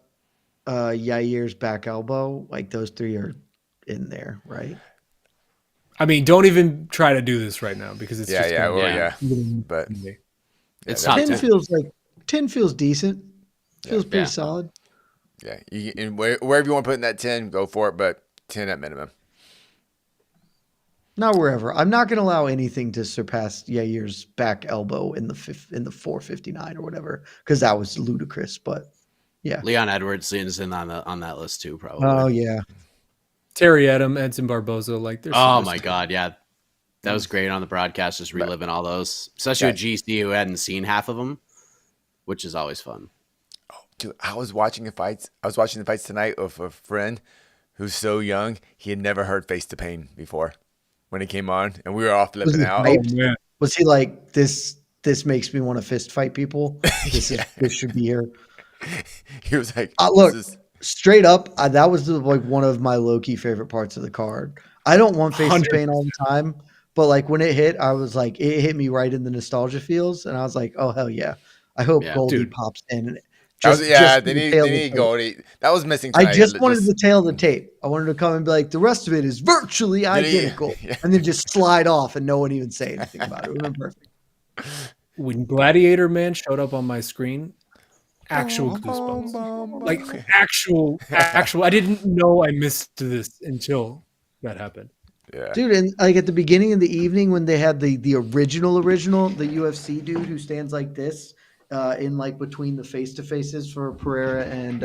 Yair's back elbow, like those three are in there, right? I mean, don't even try to do this right now because it's but it's top 10. 10 feels decent. Feels pretty solid. Yeah, and wherever you want to put in that 10, go for it, but 10 at minimum. Not wherever. I'm not going to allow anything to surpass Yair's back elbow in the 459 or whatever, because that was ludicrous. But yeah, Leon Edwards is in on that list too, probably. Oh yeah, Terry Edson Barboza, like there's. Oh my god, yeah, that was great on the broadcast, just reliving all those, especially with GC who hadn't seen half of them, which is always fun. Dude, I was watching the fights tonight with a friend who's so young, he had never heard Face to Pain before when it came on, and we were all flipping out. Was he like, this makes me want to fist fight people? This should be here. He was like, look, straight up, that was like one of my low-key favorite parts of the card. I don't want Face to Pain all the time, but like when it hit, I was like, it hit me right in the nostalgia feels, and I was like, oh, hell yeah. I hope Goldie pops in. They need Goldie. That was missing tonight. I just wanted the tail of the tape. I wanted to come and be like, the rest of it is virtually identical. And then just slide off and no one even say anything about it. It would have been perfect. When Gladiator Man showed up on my screen, actual goosebumps. Like actual. I didn't know I missed this until that happened. Yeah. Dude, and like at the beginning of the evening when they had the original, the UFC dude who stands like this, in like between the face-to-faces for Pereira and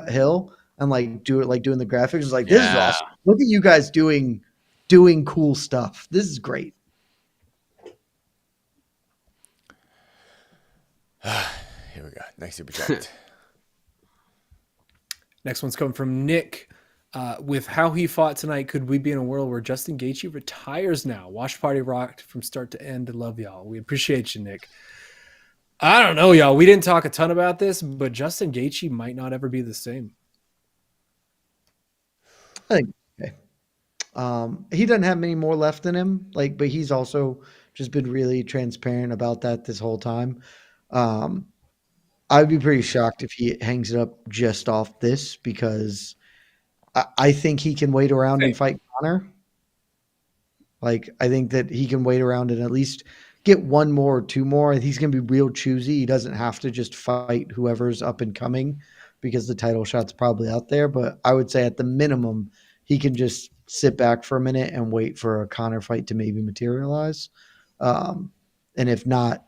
Hill, and like doing the graphics. It's like, this is awesome. Look at you guys doing cool stuff. This is great. Here we go. Next super chat. Next one's coming from Nick. With how he fought tonight, could we be in a world where Justin Gaethje retires now? Watch Party rocked from start to end. I love y'all. We appreciate you, Nick. I don't know, y'all. We didn't talk a ton about this, but Justin Gaethje might not ever be the same. I think he doesn't have many more left in him. Like, but he's also just been really transparent about that this whole time. I'd be pretty shocked if he hangs it up just off this, because I think he can wait around and fight Conor. Like, I think that he can wait around and at least get one more or two more. He's going to be real choosy. He doesn't have to just fight whoever's up and coming because the title shot's probably out there. But I would say at the minimum, he can just sit back for a minute and wait for a Conor fight to maybe materialize. And if not,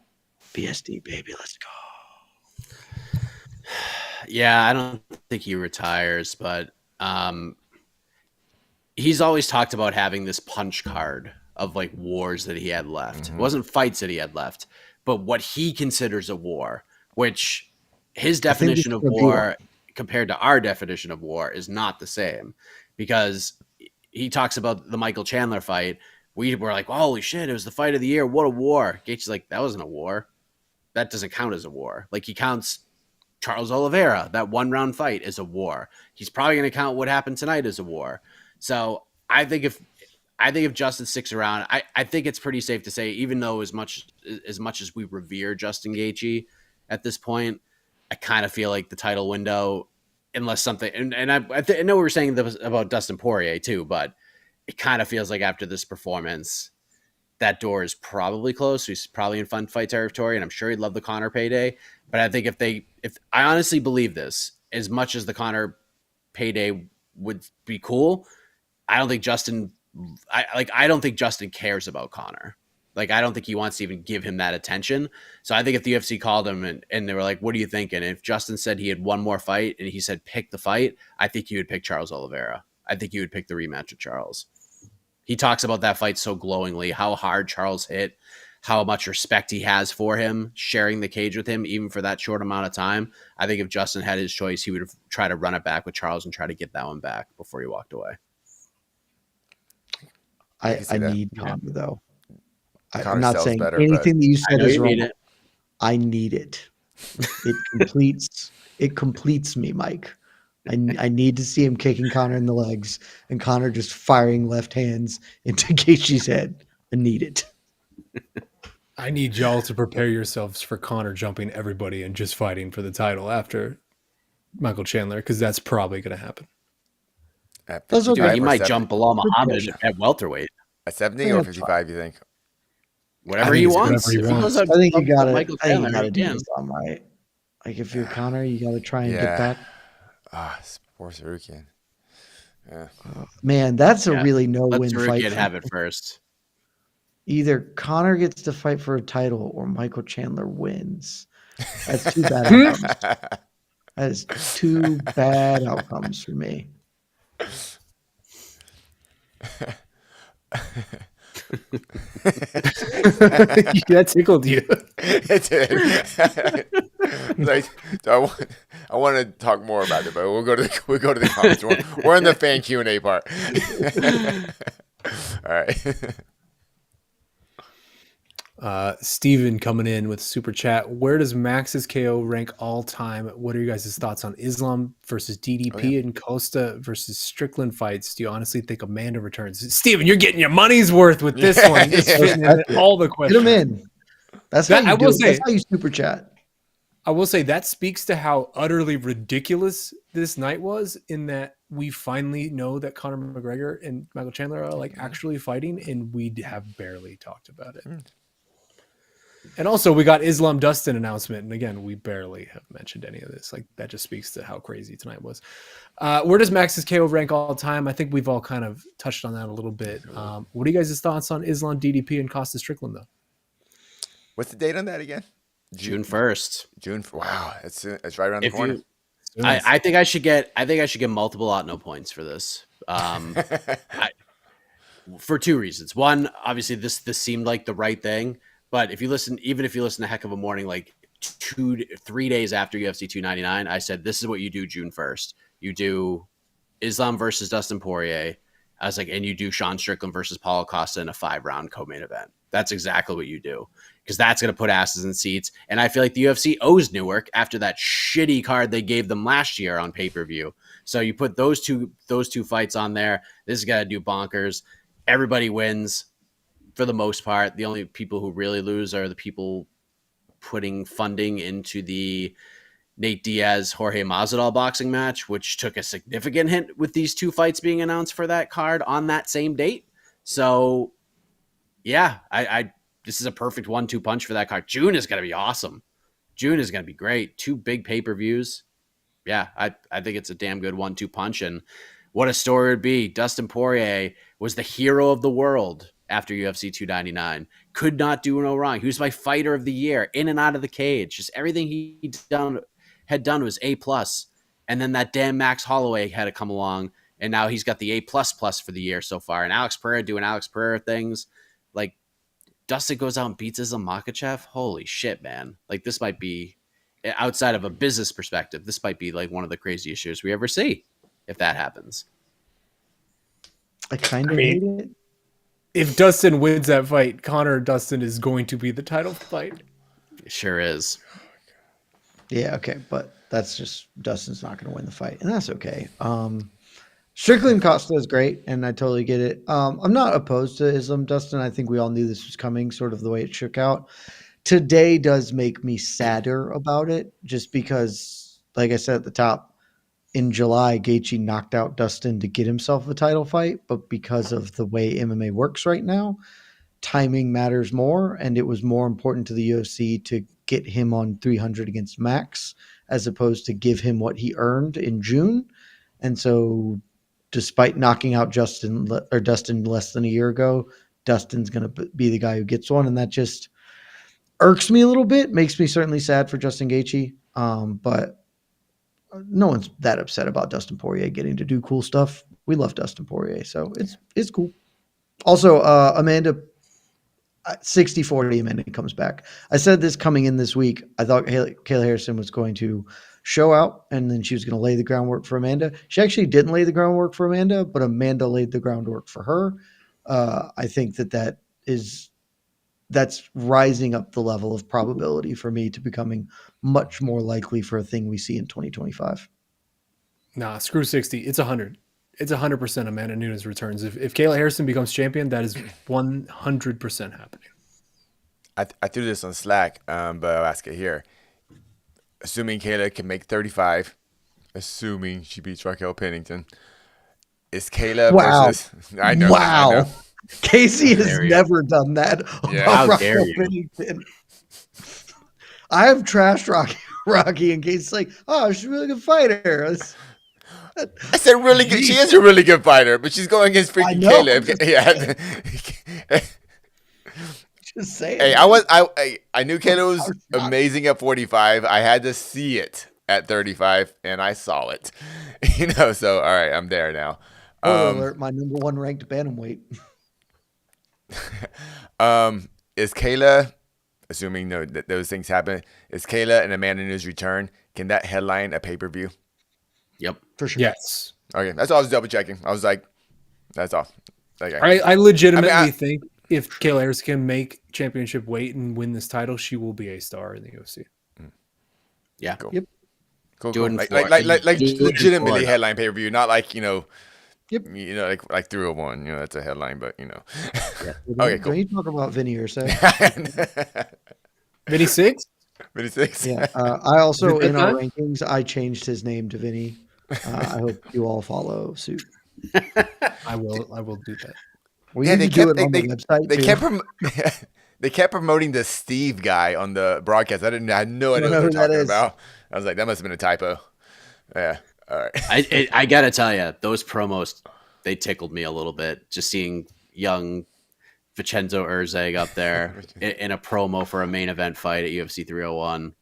BSD, baby, let's go. Yeah, I don't think he retires, but he's always talked about having this punch card of like wars that he had left. It wasn't fights that he had left, but what he considers a war, which his definition of war compared to our definition of war is not the same, because he talks about the Michael Chandler fight. We were like, holy shit, it was the fight of the year. What a war. Gaethje's like, that wasn't a war. That doesn't count as a war. Like, he counts Charles Oliveira, that 1-round fight, as a war. He's probably going to count what happened tonight as a war. So I think if Justin sticks around, I think it's pretty safe to say, even though as much as we revere Justin Gaethje at this point, I kind of feel like the title window, unless something, and I know we were saying about Dustin Poirier too, but it kind of feels like after this performance, that door is probably closed. So he's probably in fun fight territory, and I'm sure he'd love the Conor payday. But I think if I honestly believe this, as much as the Conor payday would be cool, I don't think Justin cares about Conor. Like, I don't think he wants to even give him that attention. So I think if the UFC called him and they were like, what are you thinking? And if Justin said he had one more fight and he said, pick the fight, I think he would pick Charles Oliveira. I think he would pick the rematch with Charles. He talks about that fight so glowingly, how hard Charles hit, how much respect he has for him, sharing the cage with him, even for that short amount of time. I think if Justin had his choice, he would have tried to run it back with Charles and try to get that one back before he walked away. I need Conor, though. Conor I'm not saying better, anything that you said is wrong. It. I need it. It completes me, Mike. I need to see him kicking Conor in the legs and Conor just firing left hands into Gaethje's head. I need it. I need y'all to prepare yourselves for Conor jumping everybody and just fighting for the title after Michael Chandler, because that's probably going to happen. He might jump Bilal Muhammad at welterweight. At 70 or 55, you think? Whatever he wants. I think you got to do something right. Like, if you're Conor, you got to try and get back. Poor Sarukian. Yeah. Man, that's a really no-win fight. Let have it first. Either Conor gets to fight for a title or Michael Chandler wins. That's two bad outcomes. That is two bad outcomes for me. That tickled you. It did. Like, I want to talk more about it, but we'll go to the comments. We're in the fan Q&A part. All right. Steven coming in with super chat. Where does Max's KO rank all time? What are you guys' thoughts on Islam versus DDP and Costa versus Strickland fights? Do you honestly think Amanda returns? Steven, you're getting your money's worth with this one. All the questions. Get him in. That's how you super chat. I will say that speaks to how utterly ridiculous this night was, in that we finally know that Conor McGregor and Michael Chandler are like actually fighting, and we have barely talked about it. And also, we got Islam Dustin announcement, and again, we barely have mentioned any of this. Like, that just speaks to how crazy tonight was. Where does Max's KO rank all time? I think we've all kind of touched on that a little bit. What are you guys' thoughts on Islam, DDP, and Costa Strickland, though? What's the date on that again? June 1st. Wow, it's right around the corner. I think I should get multiple no points for this. For two reasons. One, obviously this seemed like the right thing, but even if you listen to Heck of a Morning, like 3 days after UFC 299, I said this is what you do June 1st. You do Islam versus Dustin Poirier. I was like, and you do Sean Strickland versus Paulo Costa in a 5-round co-main event. That's exactly what you do, because that's going to put asses in seats. And I feel like the UFC owes Newark after that shitty card they gave them last year on pay-per-view. So you put those two fights on there. This is going to do bonkers. Everybody wins for the most part. The only people who really lose are the people putting funding into the Nate Diaz, Jorge Masvidal boxing match, which took a significant hit with these two fights being announced for that card on that same date. So yeah, this is a perfect 1-2 punch for that card. June is going to be awesome. June is going to be great. 2 big pay-per-views. Yeah, I think it's a damn good 1-2 punch. And what a story it would be. Dustin Poirier was the hero of the world after UFC 299. Could not do no wrong. He was my fighter of the year, in and out of the cage. Just everything he had done was A+. And then that damn Max Holloway had to come along, and now he's got the A++ for the year so far. And Alex Pereira doing Alex Pereira things. Like, Dustin goes out and beats Islam Makhachev. Holy shit, man. Like, this might be, outside of a business perspective, this might be like one of the craziest years we ever see if that happens. I kind of hate it. If Dustin wins that fight, Conor Dustin is going to be the title fight. It sure is. Yeah, okay, but that's just Dustin's not going to win the fight, and that's okay. Strickland Costa is great, and I totally get it. I'm not opposed to Islam Dustin. I think we all knew this was coming, sort of the way it shook out. Today does make me sadder about it, just because, like I said at the top, in July, Gaethje knocked out Dustin to get himself a title fight, but because of the way MMA works right now, timing matters more, and it was more important to the UFC to get him on 300 against Max as opposed to give him what he earned in June. And so despite knocking out Dustin less than a year ago, Dustin's going to be the guy who gets one. And that just irks me a little bit, makes me certainly sad for Justin Gaethje. But no one's that upset about Dustin Poirier getting to do cool stuff. We love Dustin Poirier, so it's cool. Also, Amanda, 60-40 Amanda comes back. I said this coming in this week. I thought Kayla Harrison was going to show out, and then she was going to lay the groundwork for Amanda. She actually didn't lay the groundwork for Amanda, but Amanda laid the groundwork for her. I think that's rising up the level of probability for me to becoming much more likely for a thing we see in 2025. Nah, screw 60. It's 100. It's 100% Amanda Nunes returns. If Kayla Harrison becomes champion, that is 100% happening. I threw this on Slack, but I'll ask it here. Assuming Kayla can make 35, assuming she beats Raquel Pennington, is Kayla versus... I know. Wow. I know. Casey has never done that. Yeah. How dare you? Pennington. I have trashed Rocky, and Casey's like, oh, she's a really good fighter. I said really good. She is a really good fighter, but she's going against freaking Kayla. Yeah. Just saying. Hey, I knew Kayla was amazing at 45. I had to see it at 35, and I saw it. So all right, I'm there now. Alert, my number one ranked bantamweight. Is Kayla, assuming that those things happen, is Kayla and Amanda Nunes return? Can that headline a pay-per-view? Yep, for sure. Yes. Okay, that's all I was double checking. I was like, that's all. Okay. I legitimately think if Kayla Harrison can make championship weight and win this title, she will be a star in the UFC. Yeah. Cool. Yep. Cool. Like legitimately headline pay-per-view, not like Yep. Like 301. That's a headline, but Yeah. Okay, cool. When you talk about Vinny or say Vinny 6? Vinny 6. Yeah. I also in our rankings, I changed his name to Vinny. I hope you all follow suit. I will do that. Well, they kept promoting the Steve guy on the broadcast. I had no idea what they were talking about. I was like, that must have been a typo. Yeah. All right. I gotta tell you, those promos, they tickled me a little bit. Just seeing young Vincenzo Erzeg up there in a promo for a main event fight at UFC 301.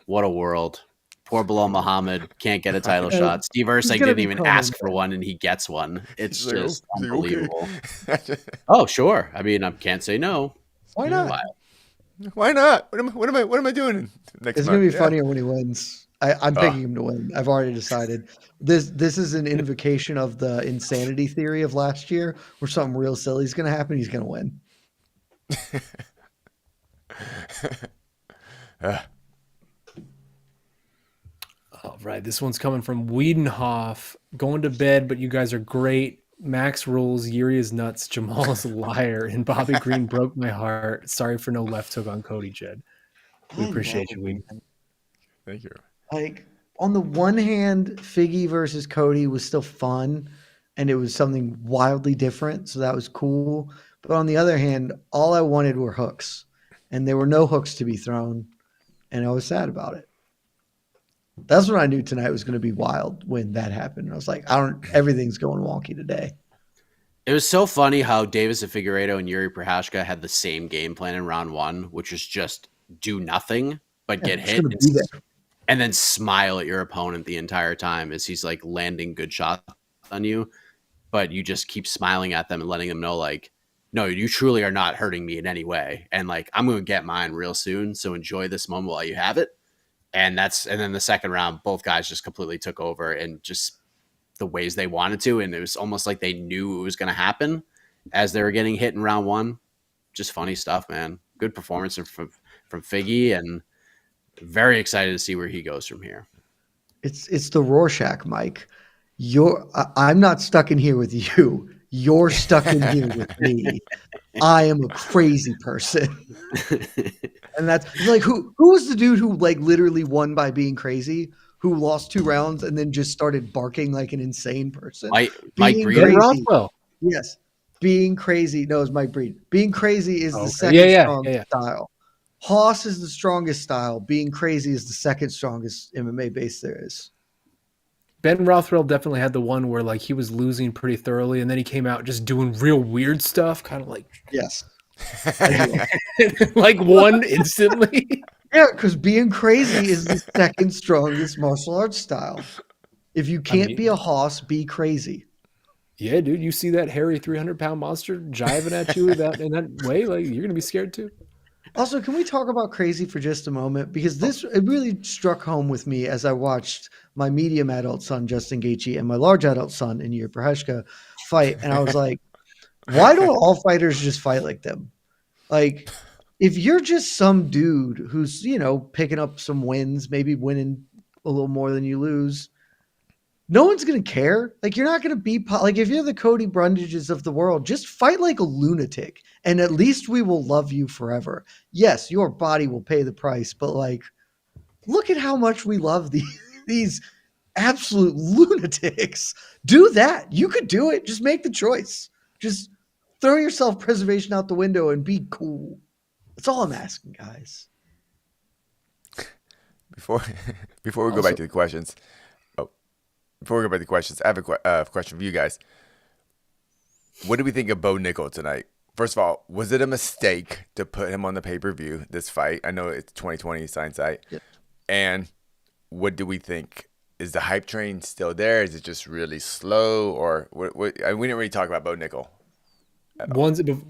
What a world. Poor Bilal Muhammad can't get a title shot. Steve Erzeg didn't even ask for one, and he gets one. It's just unbelievable. Okay. Oh, sure. I mean, I can't say no. Why not? Why not? What am I doing next? It's gonna be funnier when he wins. I'm picking him to win. I've already decided. This is an invocation of the insanity theory of last year, where something real silly is going to happen. He's going to win. All right, this one's coming from Wiedenhoff. Going to bed, but you guys are great. Max rules. Yuri is nuts. Jamahal is a liar, and Bobby Green broke my heart. Sorry for no left hook on Cody, Jed. We appreciate you, Wiedenhoff. Thank you. Like, on the one hand, Figgy versus Cody was still fun, and it was something wildly different, so that was cool. But on the other hand, all I wanted were hooks, and there were no hooks to be thrown, and I was sad about it. That's when I knew tonight was going to be wild when that happened. I was like, everything's going wonky today. It was so funny how Davis and Figueiredo and Yuri Prochazka had the same game plan in round one, which was just do nothing but get hit and then smile at your opponent the entire time as he's like landing good shots on you. But you just keep smiling at them and letting them know, like, no, you truly are not hurting me in any way. And like, I'm going to get mine real soon. So enjoy this moment while you have it. And then the second round, both guys just completely took over and just the ways they wanted to. And it was almost like they knew it was going to happen as they were getting hit in round one. Just funny stuff, man. Good performance from Figgy, and very excited to see where he goes from here. It's the Rorschach, Mike. I'm not stuck in here with you. You're stuck in here with me. I am a crazy person. And that's like, who was the dude who like literally won by being crazy, who lost 2 rounds and then just started barking like an insane person? Mike Breed. Roswell. Yes. Being crazy. No, it's Mike Breed. Being crazy is the second strong style. Haas is the strongest style. Being crazy is the second strongest MMA base there is. Ben Rothwell definitely had the one where like he was losing pretty thoroughly, and then he came out just doing real weird stuff, kind of like yes, like one instantly. Yeah, because being crazy is the second strongest martial arts style. If you can't be a Haas, be crazy. Yeah, dude, you see that hairy 300-pound monster jiving at you in that way, like you're gonna be scared too. Also, can we talk about crazy for just a moment? Because it really struck home with me as I watched my medium adult son, Justin Gaethje, and my large adult son, Inir Proheshka, fight. And I was like, why don't all fighters just fight like them? Like, if you're just some dude who's, picking up some wins, maybe winning a little more than you lose, no one's going to care. Like, you're not going to be like, if you're the Cody Brundages of the world, just fight like a lunatic and at least we will love you forever. Yes, your body will pay the price, but like, look at how much we love these absolute lunatics. Do that. You could do it. Just make the choice. Just throw your self-preservation out the window and be cool. That's all I'm asking, guys. Before we go back to the questions, I have a question for you guys. What do we think of Bo Nickal tonight? First of all, was it a mistake to put him on the pay-per-view, this fight? I know it's 2020 hindsight. Yep. And what do we think? Is the hype train still there? Is it just really slow? Or what, we didn't really talk about Bo Nickal.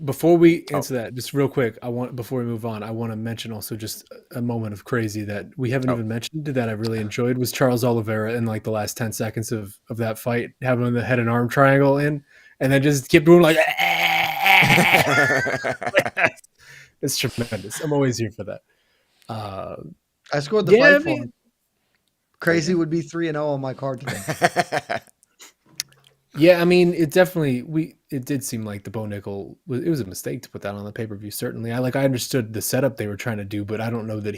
Before we answer that, just real quick, before we move on, I want to mention also just a moment of crazy that we haven't even mentioned that I really enjoyed was Charles Oliveira in like the last 10 seconds of that fight, having the head and arm triangle in, and then just keep doing like it's tremendous. I'm always here for that. I scored the fight for him. Crazy would be 3-0 on my card today. Yeah, I mean, it did seem like the Bo Nickal it was a mistake to put that on the pay-per-view. Certainly, I understood the setup they were trying to do, but I don't know that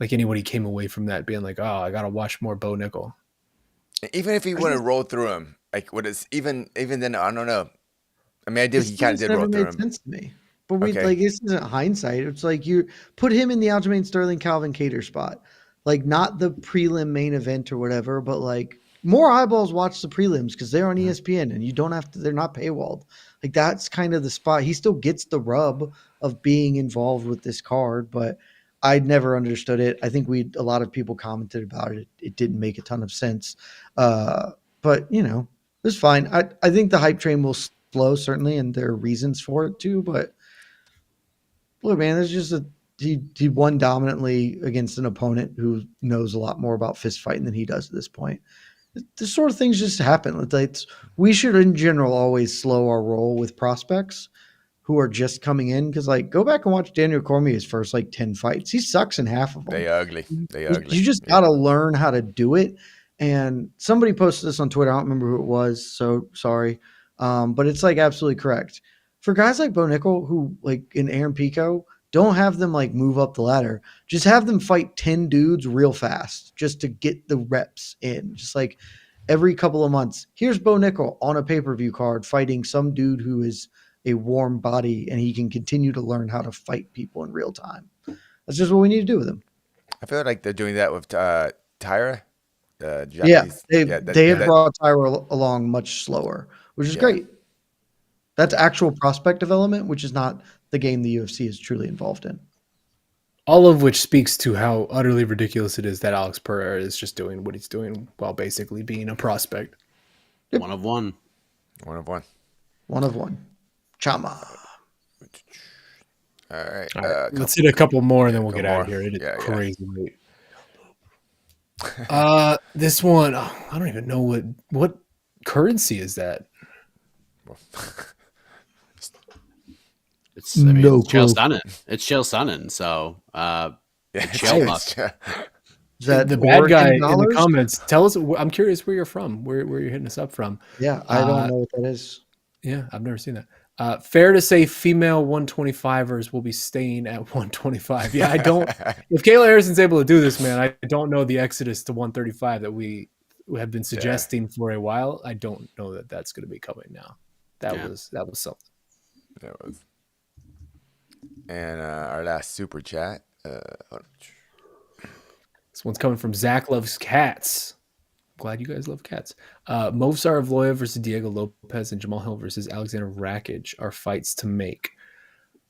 anybody came away from that being like, oh, I gotta watch more Bo Nickal. Even if he would have rolled through him, like what is even then, I don't know. I mean, he kind of did roll through him. Sense to me. But this isn't hindsight. It's like you put him in the Aljamain Sterling Calvin Kattar spot, like not the prelim main event or whatever, but like. More eyeballs watch the prelims because they're on ESPN and you don't have to, they're not paywalled. Like that's kind of the spot. He still gets the rub of being involved with this card, but I'd never understood it. I think a lot of people commented about it. It didn't make a ton of sense. But it was fine. I think the hype train will slow certainly, and there are reasons for it too, but look, man, there's just he won dominantly against an opponent who knows a lot more about fist fighting than he does at this point. This sort of things just happen. We should, in general, always slow our roll with prospects who are just coming in. Because, go back and watch Daniel Cormier's first, 10 fights. He sucks in half of them. They ugly. You just got to learn how to do it. And somebody posted this on Twitter. I don't remember who it was, so sorry. But it's, absolutely correct. For guys like Bo Nickal, who, in Aaron Pico, don't have them move up the ladder. Just have them fight 10 dudes real fast just to get the reps in. Just every couple of months. Here's Bo Nickal on a pay-per-view card fighting some dude who is a warm body and he can continue to learn how to fight people in real time. That's just what we need to do with him. I feel like they're doing that with Tyra. They have brought Tyra along much slower, which is great. That's actual prospect development, which is not the game the UFC is truly involved in. All of which speaks to how utterly ridiculous it is that Alex Pereira is just doing what he's doing while basically being a prospect. Yep. One of one. Chama. All right. Let's hit a couple more and then we'll get out of here. It is crazy late. This one, I don't even know what currency is that. It's Chael Sonnen. It's Chael Sonnen. So Chael must. The bad guy in the comments. Tell us. I'm curious where you're from. Where you're hitting us up from. Yeah, I don't know what that is. Yeah, I've never seen that. Fair to say, female 125ers will be staying at 125. Yeah, I don't. If Kayla Harrison's able to do this, man, I don't know the exodus to 135 that we have been suggesting for a while. I don't know that that's going to be coming now. That was something. That was. And our last super chat. This one's coming from Zach Loves Cats. Glad you guys love cats. Movsar Evloev versus Diego Lopez and Jamahal Hill versus Alexander Rakic are fights to make.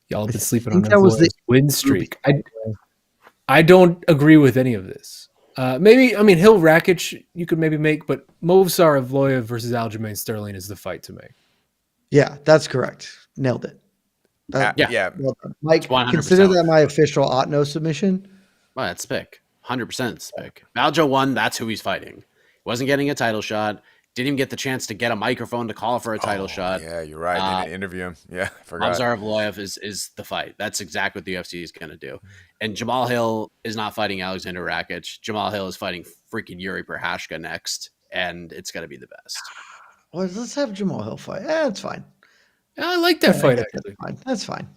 Y'all have been sleeping on Evloev's win streak. I don't agree with any of this. Maybe, I mean, Hill Rakic you could maybe make, but Movsar Evloev versus Aljamain Sterling is the fight to make. Yeah, that's correct. Nailed it. Yeah. Well done. Mike, consider that my official Otno submission. Well, that's spick. 100% spick. Aljo won. That's who he's fighting. Wasn't getting a title shot. Didn't even get the chance to get a microphone to call for a title shot. Yeah, you're right. Didn't interview him. Yeah, I forgot. Movsar Evloev is the fight. That's exactly what the UFC is going to do. And Jamahal Hill is not fighting Alexander Rakic. Jamahal Hill is fighting freaking Yuri Prochazka next, and it's going to be the best. Well, let's have Jamahal Hill fight. It's fine. I like that fight. That's fine.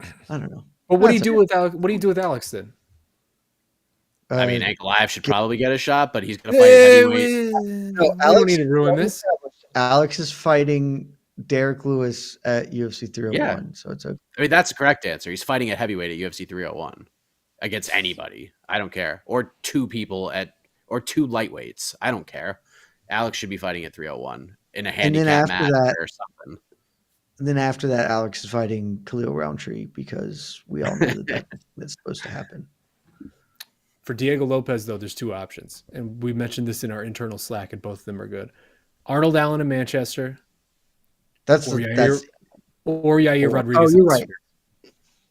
I don't know. But what do you do with Alex? What do you do with Alex then? I mean, Ankalaev should probably get a shot, but he's going to fight heavyweight. No, Alex, don't need to ruin this. Alex is fighting Derek Lewis at UFC 301, so it's okay. I mean, that's the correct answer. He's fighting at heavyweight at UFC 301 against anybody. I don't care. Or two lightweights. I don't care. Alex should be fighting at 301 in a handicap match or something. And then after that, Alex is fighting Khalil Roundtree because we all know that's supposed to happen. For Diego Lopez, though, there's two options. And we mentioned this in our internal Slack, and both of them are good. Arnold Allen in Manchester. Or Yair Rodriguez. Oh, you're right.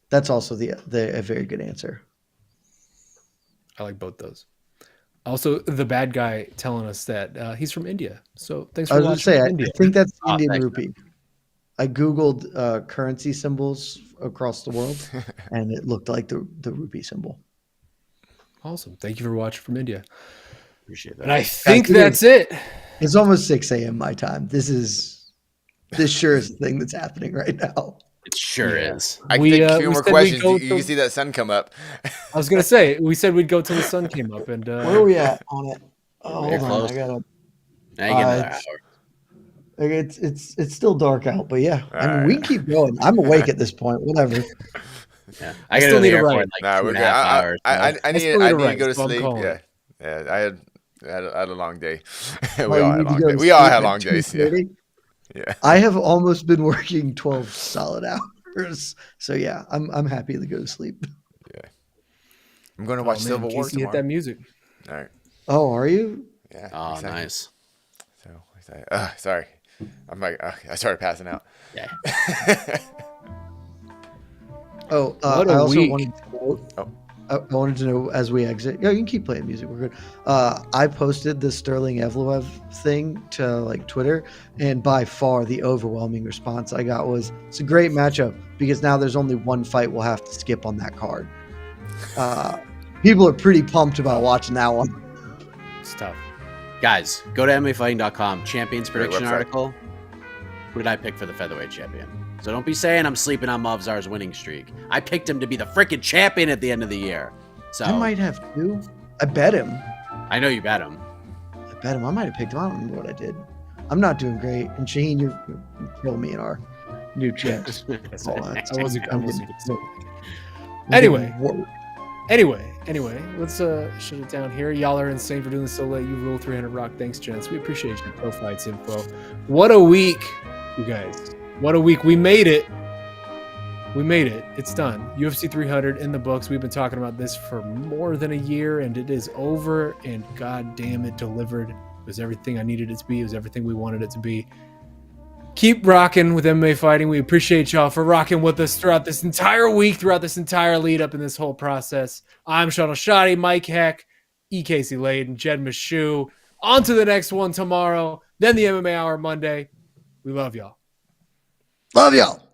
That's also a very good answer. I like both those. Also, the bad guy telling us that he's from India. So thanks for watching. I think that's Indian rupee. I Googled currency symbols across the world, and it looked like the rupee symbol. Awesome. Thank you for watching from India. Appreciate that. And I think that's it. It's almost 6 a.m. my time. This sure is the thing that's happening right now. It sure is. I think a few more questions. You can see that sun come up. I was going to say, we said we'd go till the sun came up. And where are we at on it? Oh, hold on. I gotta. Now you get another hour. It's still dark out, but yeah. I mean, we can keep going. I'm awake at this point. Whatever. Yeah, I gotta go to the airport in like 2.5 hours. I need to go to sleep. Yeah. I had a long day. We all had long days. Yeah. I have almost been working 12 solid hours. So yeah, I'm happy to go to sleep. Yeah. I'm going to watch Civil War tomorrow. Hit that music. All right. Oh, are you? Yeah. Oh, nice. So sorry. I'm like, I started passing out. Yeah. I wanted to know as we exit. Yeah, you can keep playing music. We're good. I posted the Sterling Evloev thing to like Twitter, and by far the overwhelming response I got was, "It's a great matchup because now there's only one fight we'll have to skip on that card." People are pretty pumped about watching that one. It's tough. Guys, go to MMAfighting.com. Champions prediction article. Who did I pick for the featherweight champion? So don't be saying I'm sleeping on Movsar's winning streak. I picked him to be the freaking champion at the end of the year. So I might have too. I bet him. I know you bet him. I might have picked him. I don't remember what I did. I'm not doing great. And Shaheen, you're killing me in our new chats. Anyway, let's shut it down here. Y'all are insane for doing this so late. You rule 300 Rock. Thanks, gents. We appreciate you. Pro Fights Info. What a week, you guys. What a week. We made it. It's done. UFC 300 in the books. We've been talking about this for more than a year, and it is over, and god damn it delivered. It was everything I needed it to be. It was everything we wanted it to be. Keep rocking with MMA Fighting. We appreciate y'all for rocking with us throughout this entire week, throughout this entire lead up in this whole process. I'm Shaun Al-Shatti, Mike Heck, E. Casey Layden, Jed Meshew. On to the next one tomorrow, then the MMA Hour Monday. We love y'all. Love y'all.